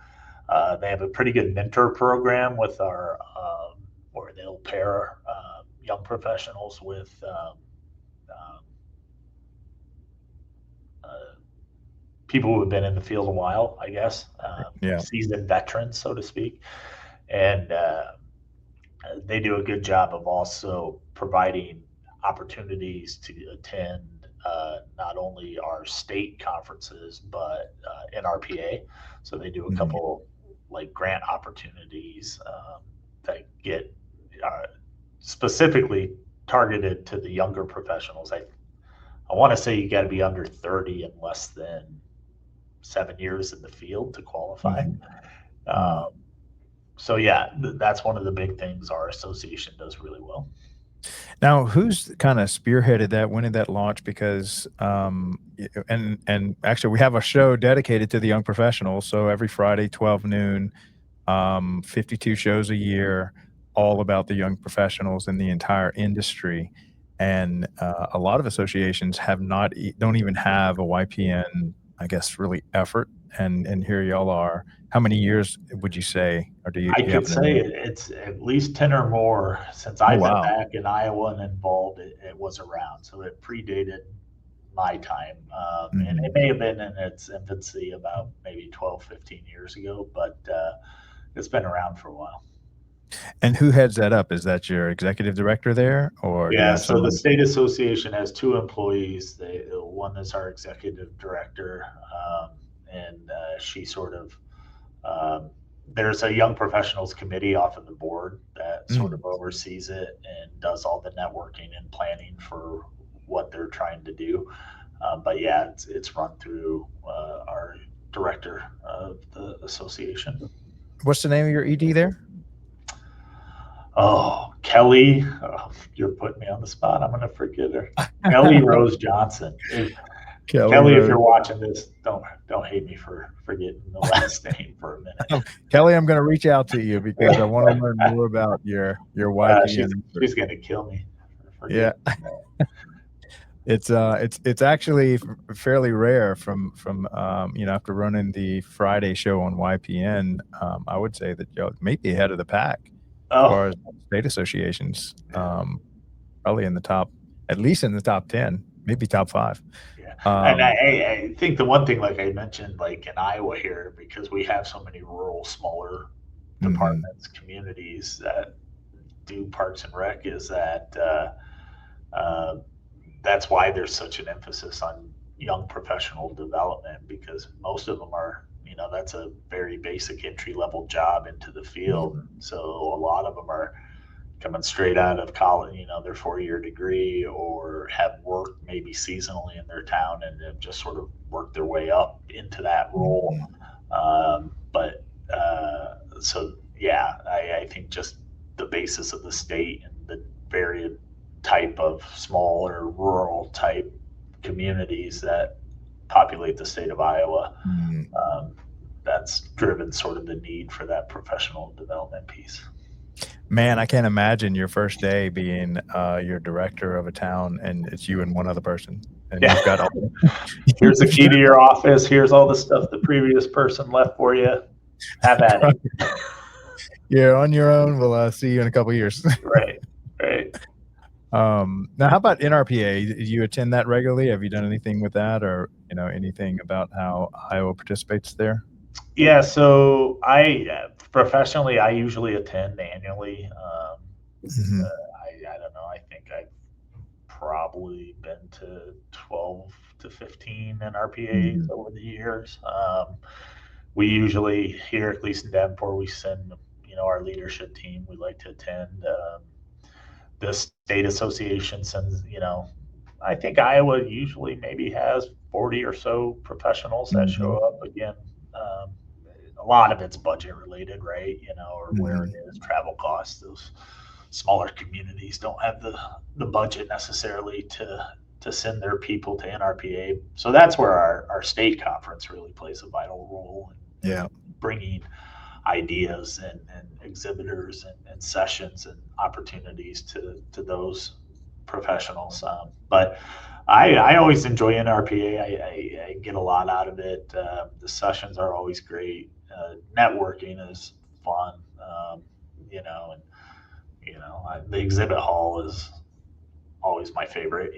they have a pretty good mentor program with our where they'll pair young professionals with people who have been in the field a while, I guess, Yeah. seasoned veterans, so to speak. And they do a good job of also providing opportunities to attend not only our state conferences, but NRPA. So they do a couple like grant opportunities that get specifically targeted to the younger professionals. I want to say you got to be under 30 and less than 7 years in the field to qualify. So yeah, that's one of the big things our association does really well. Now, who's kind of spearheaded that? When did that launch? Because, and actually, we have a show dedicated to the young professionals. So every Friday, 12 noon, 52 shows a year, all about the young professionals in the entire industry. And a lot of associations don't even have a YPN, I guess, really effort. And here y'all are. How many years would you say, or do you? I could say it's at least 10 or more since I've been back in Iowa and involved. It was around, so it predated my time, and it may have been in its infancy about maybe 12, 15 years ago, but it's been around for a while. And who heads that up? Is that your executive director there, or yeah? So the state association has 2 employees. One is our executive director, and she sort of. There's a young professionals committee off of the board that sort of oversees it and does all the networking and planning for what they're trying to do. But yeah, it's run through our director of the association. What's the name of your ED there? Oh, Kelly. Oh, you're putting me on the spot. I'm going to forget her. Kelly Rose Johnson. Kelly, if you're watching this, don't hate me for forgetting the last name for a minute. Kelly, I'm going to reach out to you because I want to learn more about your YPN. She's going to kill me. Yeah. It's actually fairly rare from after running the Friday show on YPN. I would say that y'all may be ahead of the pack as far as state associations. Probably in the top, at least in the top 10, maybe top 5. And I think the one thing, like I mentioned, like in Iowa here, because we have so many rural, smaller departments, communities that do Parks and Rec, is that that's why there's such an emphasis on young professional development, because most of them are, that's a very basic entry level job into the field. So a lot of them are coming straight out of college, their 4-year degree, or have worked maybe seasonally in their town and have just sort of worked their way up into that role. So yeah, I think just the basis of the state and the varied type of smaller rural type communities that populate the state of Iowa, that's driven sort of the need for that professional development piece. Man, I can't imagine your first day being your director of a town and it's you and one other person. And you've got all here's the key to your office. Here's all the stuff the previous person left for you. Have at it. You're on your own. We'll see you in a couple of years. Right. Now, how about NRPA? Do you attend that regularly? Have you done anything with that, or anything about how Iowa participates there? Yeah, so professionally, I usually attend annually. I don't know. I think I've probably been to 12 to 15 NRPAs over the years. We usually here, at least in Davenport, we send our leadership team. We like to attend. The state association sends. I think Iowa usually maybe has 40 or so professionals that show up. Again, a lot of it's budget related, right? Or where it is, travel costs. Those smaller communities don't have the budget necessarily to send their people to NRPA. So that's where our state conference really plays a vital role in bringing ideas and exhibitors and sessions and opportunities to those professionals. But I always enjoy NRPA. I get a lot out of it. The sessions are always great. Networking is fun, and the exhibit hall is always my favorite.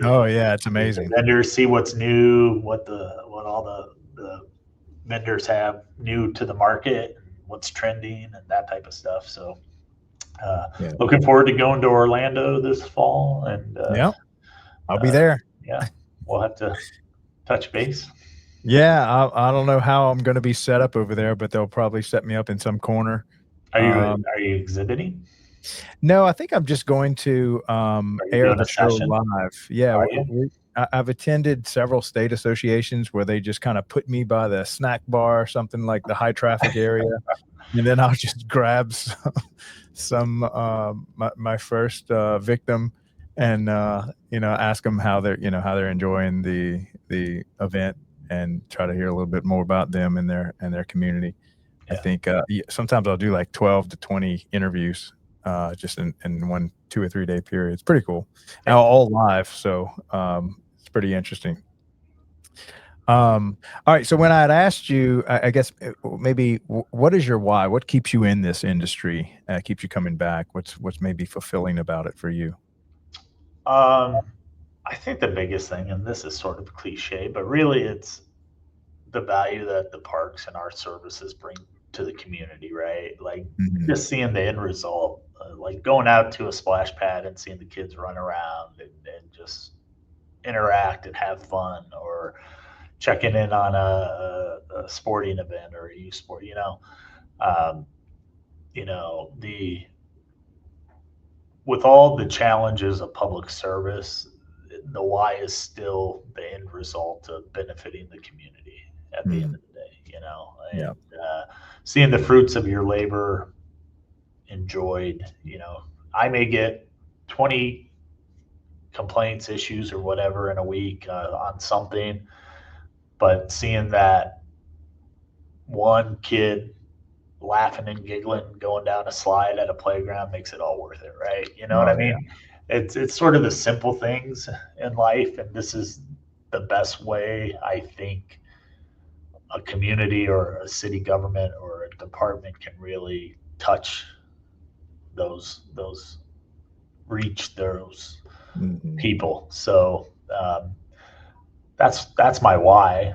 Oh yeah, it's amazing. Vendors, see what's new, what all the vendors have new to the market, what's trending, and that type of stuff. So, looking forward to going to Orlando this fall, and I'll be there. Yeah, we'll have to touch base. Yeah, I don't know how I'm going to be set up over there, but they'll probably set me up in some corner. Are you exhibiting? No, I think I'm just going to air the show session? live. Yeah, I've attended several state associations where they just kind of put me by the snack bar or something like the high traffic area, and then I'll just grab some my first victim and ask them how they're enjoying the event and try to hear a little bit more about them and their community. I think sometimes I'll do like 12 to 20 interviews just in 1, 2 or 3 day period. It's pretty cool. And all live, so it's pretty interesting. All right, so when I had asked you, I guess maybe what is your why? What keeps you in this industry? Keeps you coming back? What's maybe fulfilling about it for you? I think the biggest thing, and this is sort of cliche, but really it's the value that the parks and our services bring to the community, right? Like just seeing the end result, like going out to a splash pad and seeing the kids run around and just interact and have fun, or checking in on a sporting event or a youth sport, with all the challenges of public service, the why is still the end result of benefiting the community at the end of the day, and seeing the fruits of your labor enjoyed. I may get 20 complaints, issues, or whatever in a week on something, but seeing that one kid laughing and giggling going down a slide at a playground makes it all worth it, right? You know what I mean? It's sort of the simple things in life, and this is the best way I think a community or a city government or a department can really touch those reach those people. So that's my why.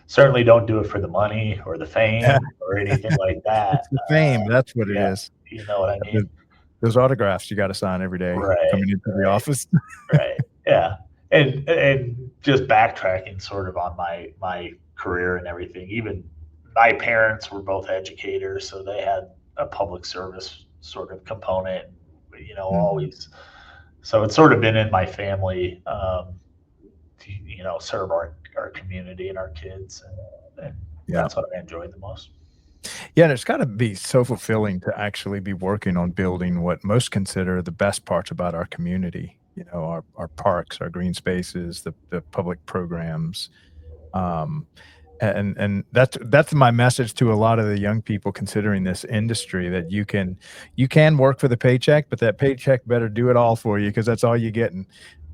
Certainly don't do it for the money or the fame or anything like that. It's the fame. That's what it is. You know what I mean? Those autographs you got to sign every day coming into the office. Right. Yeah. And just backtracking sort of on my career and everything. Even my parents were both educators, so they had a public service sort of component, always. So it's sort of been in my family, to, serve our community and our kids. And that's what I enjoy the most. Yeah, and it's got to be so fulfilling to actually be working on building what most consider the best parts about our community. Our parks, our green spaces, the public programs. And that's my message to a lot of the young people considering this industry, that you can work for the paycheck, but that paycheck better do it all for you, because that's all you're getting.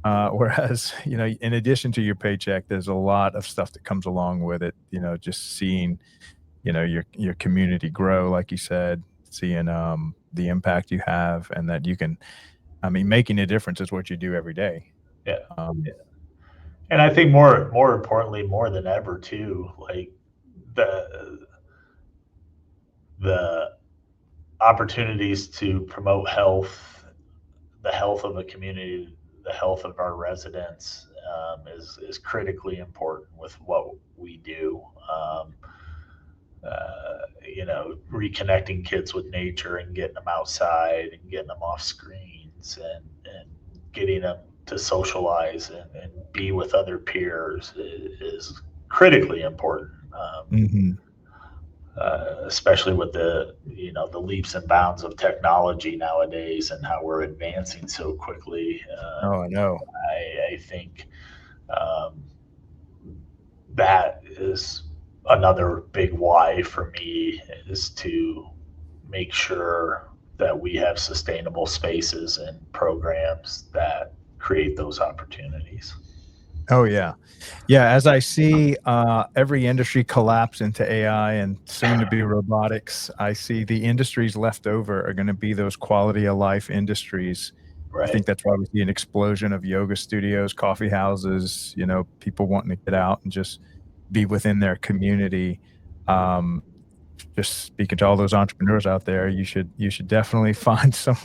Whereas, in addition to your paycheck, there's a lot of stuff that comes along with it, just seeing, your community grow, like you said, seeing the impact you have, and that you can, making a difference is what you do every day. Yeah. And I think more importantly, more than ever too, like the opportunities to promote health, the health of a community, the health of our residents, is critically important with what we do. Reconnecting kids with nature and getting them outside and getting them off screens and getting them to socialize and be with other peers is critically important. especially with the the leaps and bounds of technology nowadays and how we're advancing so quickly. Oh, I know. I think um, that is another big why for me, is to make sure that we have sustainable spaces and programs that create those opportunities. Oh, yeah. Yeah, as I see every industry collapse into AI and soon to be robotics, I see the industries left over are going to be those quality of life industries. I think Right. that's why we see an explosion of yoga studios, coffee houses, people wanting to get out and just be within their community. Um, just speaking to all those entrepreneurs out there, you should definitely find some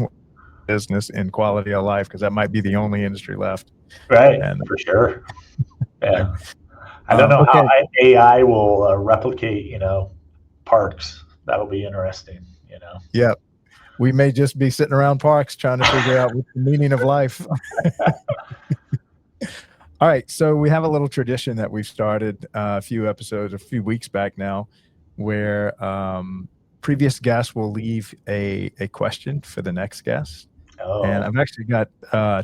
business in quality of life, because that might be the only industry left. Right. And For sure. Yeah. I don't know how okay, AI will replicate, parks. That'll be interesting, yeah, we may just be sitting around parks trying to figure out what's the meaning of life. All right, so we have a little tradition that we've started a few episodes, a few weeks back now, where previous guests will leave a question for the next guest. And Oh, I've actually got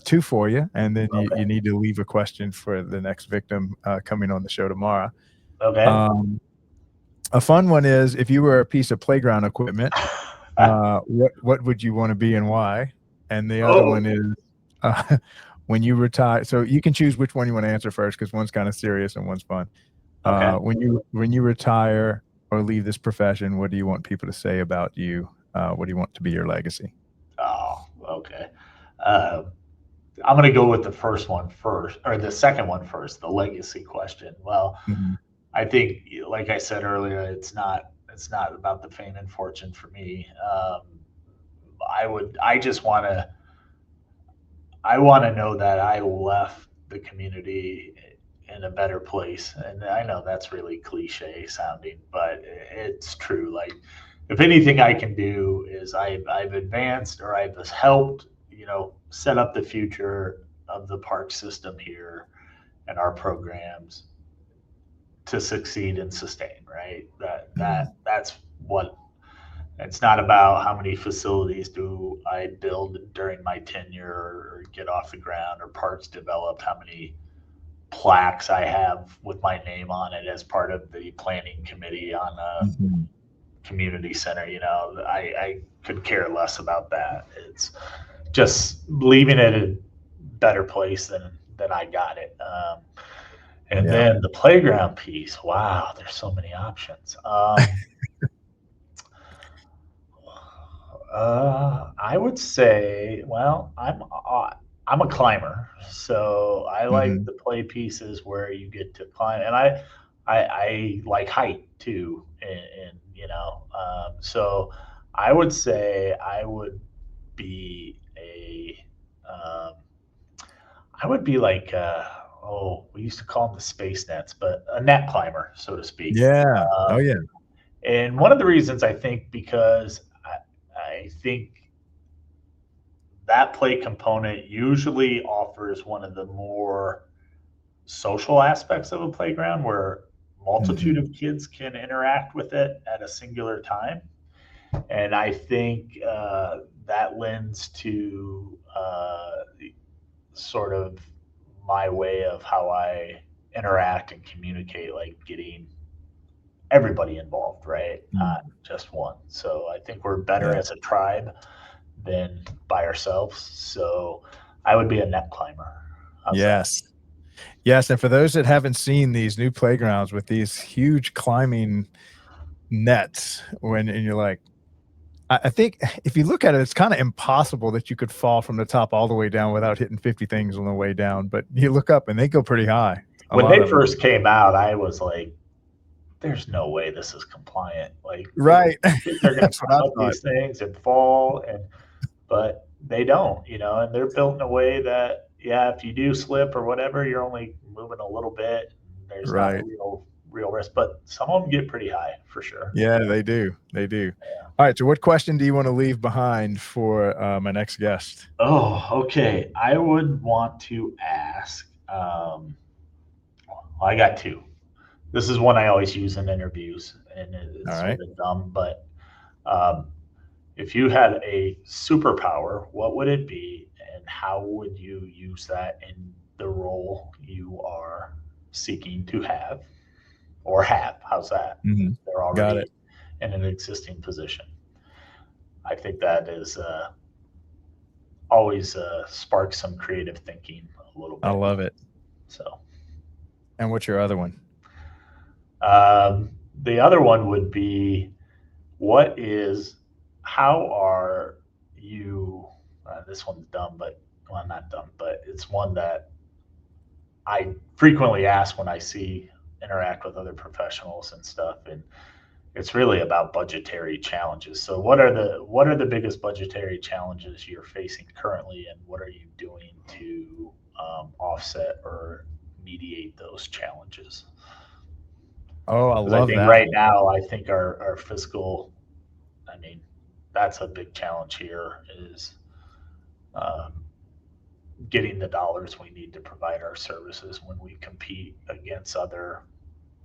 two for you, and then you okay. need to leave a question for the next victim coming on the show tomorrow. Okay. Um, a fun one is, if you were a piece of playground equipment, what would you want to be and why? And the other Oh, one is, uh, when you retire. So you can choose which one you want to answer first, because one's kind of serious and one's fun. okay. When you retire or leave this profession, what do you want people to say about you? What do you want to be your legacy? Oh, okay. Uh, I'm going to go with the first one first, or the second one first, the legacy question. Well, Mhm. I think, like I said earlier, it's not about the fame and fortune for me. I just I want to know that I left the community in a better place. And I know that's really cliche sounding, but it's true. Like, if anything I can do is I've advanced, or I've helped, set up the future of the park system here and our programs to succeed and sustain, right? Mhm. That's what. It's not about how many facilities do I build during my tenure, or get off the ground, or parks developed, how many plaques I have with my name on it as part of the planning committee on a Mhm. community center. I could care less about that. It's just leaving it a better place than I got it. And Yeah. then the playground piece. Wow, there's so many options. I would say, well, I'm a climber, so I like Mhm. the play pieces where you get to climb, and I like height too, and so I would say I would be um, I would be like, we used to call them the space nets, but a net climber, so to speak. Yeah. Oh, yeah. And one of the reasons, I think, because I think that play component usually offers one of the more social aspects of a playground, where multitude Mhm. of kids can interact with it at a singular time. And I think that lends to sort of my way of how I interact and communicate, like getting everybody involved, right? Not Mm. just one. So I think we're better Yeah. as a tribe than by ourselves. So I would be a net climber. How's that? Yes. Yes, and for those that haven't seen these new playgrounds with these huge climbing nets, and you're like, I think if you look at it, it's kinda impossible that you could fall from the top all the way down without hitting 50 things on the way down, but you look up and they go pretty high, a When lot they of them. first came out, I was like, there's no way this is compliant. Like, Right. kids are going to That's what I climb up thought. these things and fall, but they don't, and they're built in a way that, yeah, if you do slip or whatever, you're only moving a little bit. There's not a Right. real risk, but some of them get pretty high for sure. Yeah, they do, they do. Alright, so what question do you wanna leave behind for, my next guest? Oh, okay. I would want to ask. Well, I got two. This is one I always use in interviews, and All it's right. sort of dumb, but um, if you had a superpower, what would it be, and how would you use that in the role you are seeking to have or have? How's that? Mhm. They're Got it. already in an existing position. I think that is always sparks some creative thinking a little I bit. love it. So And what's your other one? the other one would be, what is, how are you? This one's dumb, but well, not dumb, but it's one that I frequently ask when I see interact with other professionals and stuff, and it's really about budgetary challenges. So what are the biggest budgetary challenges you're facing currently, and what are you doing to offset or mediate those challenges? Oh, I Because I love think that right one. now, I think our fiscal, I mean, that's a big challenge here is um, getting the dollars we need to provide our services when we compete against other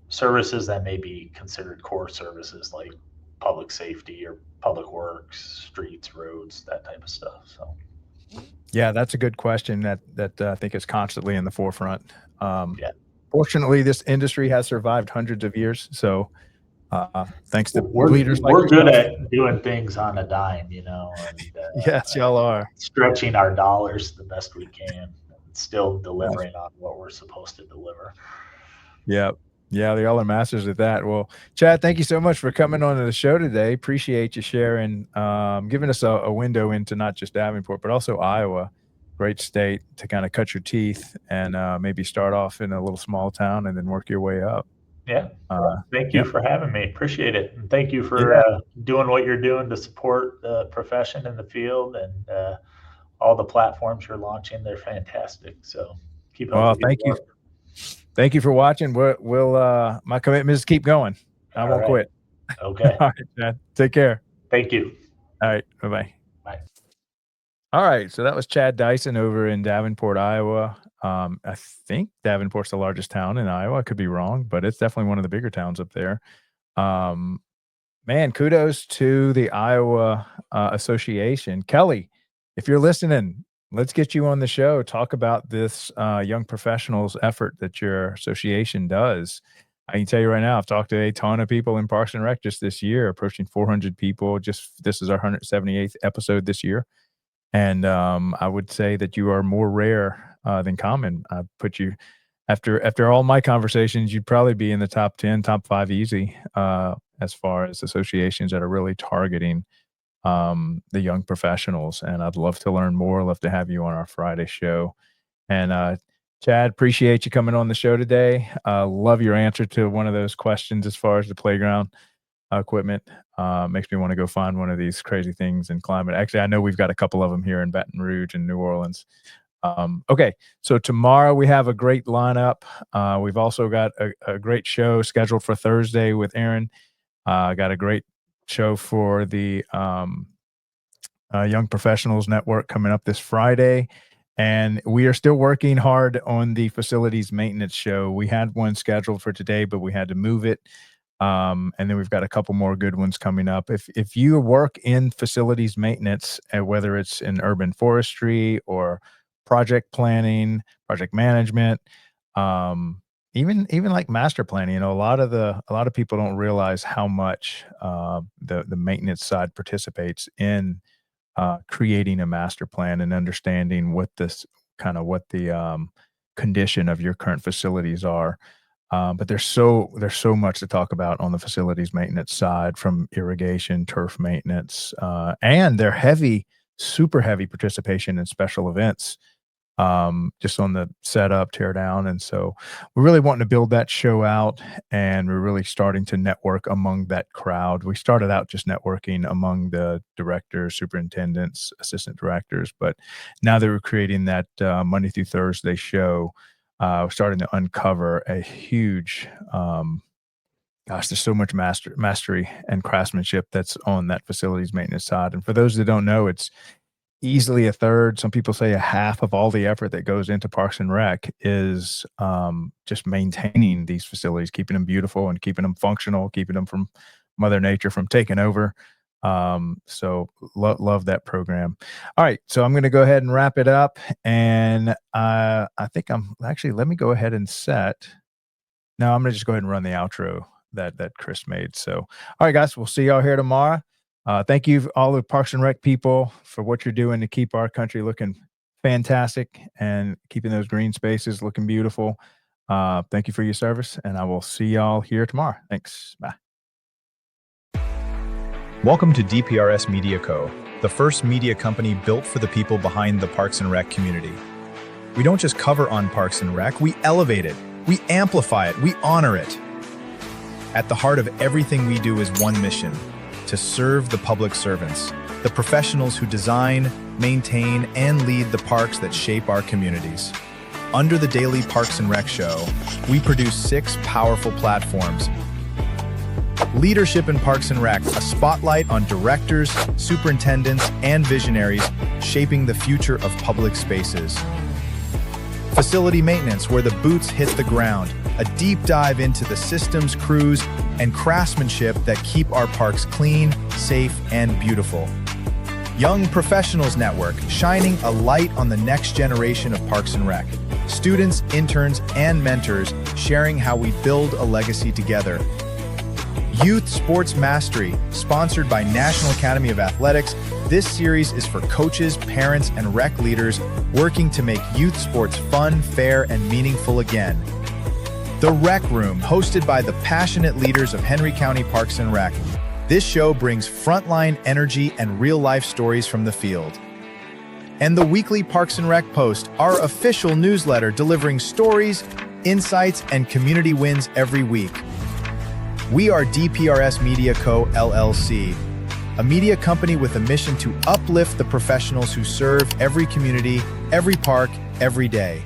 services that may be considered core services like public safety or public works, streets, roads, that type of stuff. So, Yeah, that's a good question that I think is constantly in the forefront. Um, yeah, Fortunately, this industry has survived hundreds of years, so, thanks to we're leaders like we're good yourself. at doing things on a dime, and Yes, y'all are. stretching our dollars the best we can, and still Yes. delivering on what we're supposed to deliver. Yep. Yeah, y'all are masters at that. Well, Chad, thank you so much for coming on to the show today. Appreciate you sharing, giving us a window into not just Davenport, but also Iowa. Great state to kind of cut your teeth and maybe start off in a little small town and then work your way up. Yeah. Uh, Thank you yep. for having me. Appreciate it. And thank you for Yeah. doing what you're doing to support the profession in the field and all the platforms you're launching. They're fantastic. So keep up Well, the good thank you. work. Thank you for watching. My commitment is to keep going. I All won't right. quit. Okay. All right, Chad. Take care. Thank you. All right. Bye-bye. Bye. All right, so that was Chad Dyson over in Davenport, Iowa. I think Davenport's the largest town in Iowa. I could be wrong, but it's definitely one of the bigger towns up there. Um, Man, kudos to the Iowa Association. Kelly, if you're listening, let's get you on the show. Talk about this young professionals effort that your association does. I can tell you right now, I've talked to a ton of people in Parks and Rec just this year, approaching 400 people. Just this is our 178th episode this year. And I would say that you are more rare than common. I put you after all my conversations, you'd probably be in the top 10, top 5 easy as far as associations that are really targeting the young professionals. And I'd love to learn more. Love to have you on our Friday show. And Chad, appreciate you coming on the show today. Love your answer to one of those questions as far as the playground equipment. Makes me want to go find one of these crazy things and climb it. Actually, I know we've got a couple of them here in Baton Rouge and New Orleans. Okay, so tomorrow we have a great lineup. We've also got a great show scheduled for Thursday with Aaron. Got a great show for the Young Professionals Network coming up this Friday. And we are still working hard on the facilities maintenance show. We had one scheduled for today, but we had to move it. And then we've got a couple more good ones coming up. If you work in facilities maintenance, whether it's in urban forestry or project planning, project management, even like master planning, a lot of people don't realize how much the maintenance side participates in creating a master plan and understanding what the condition of your current facilities are. But there's so much to talk about on the facilities maintenance side, from irrigation, turf maintenance, and their super heavy participation in special events, just on the setup, tear down. And so we're really wanting to build that show out, and we're really starting to network among that crowd. We started out just networking among the directors, superintendents, assistant directors, but now that we're creating that Monday through Thursday show, we're starting to uncover a huge, there's so much mastery and craftsmanship that's on that facilities maintenance side. And for those that don't know, easily a third, some people say a half of all the effort that goes into Parks and Rec is just maintaining these facilities, keeping them beautiful and keeping them functional, keeping them from Mother Nature from taking over. So love that program. All right, so I'm going to go ahead and wrap it up, and I think let me go ahead and set. No, I'm going to just go ahead and run the outro that Chris made. So, all right, guys, we'll see y'all here tomorrow. Thank you, all the Parks and Rec people, for what you're doing to keep our country looking fantastic and keeping those green spaces looking beautiful. Thank you for your service, and I will see y'all here tomorrow. Thanks. Bye. Welcome to DPRS Media Co., the first media company built for the people behind the Parks and Rec community. We don't just cover on Parks and Rec, we elevate it, we amplify it, we honor it. At the heart of everything we do is one mission: to serve the public servants, the professionals who design, maintain, and lead the parks that shape our communities. Under the daily Parks and Rec show, we produce 6 powerful platforms. Leadership in Parks and Rec, a spotlight on directors, superintendents, and visionaries shaping the future of public spaces. Facility maintenance, where the boots hit the ground, a deep dive into the systems, crews, and craftsmanship that keep our parks clean, safe, and beautiful. Young Professionals Network, shining a light on the next generation of Parks and Rec. Students, interns, and mentors sharing how we build a legacy together. Youth Sports Mastery, sponsored by National Academy of Athletics. This series is for coaches, parents, and rec leaders working to make youth sports fun, fair, and meaningful again. The Rec Room, hosted by the passionate leaders of Henry County Parks and Rec. This show brings frontline energy and real-life stories from the field. And the weekly Parks and Rec Post, our official newsletter delivering stories, insights, and community wins every week. We are DPRS Media Co., LLC, a media company with a mission to uplift the professionals who serve every community, every park, every day.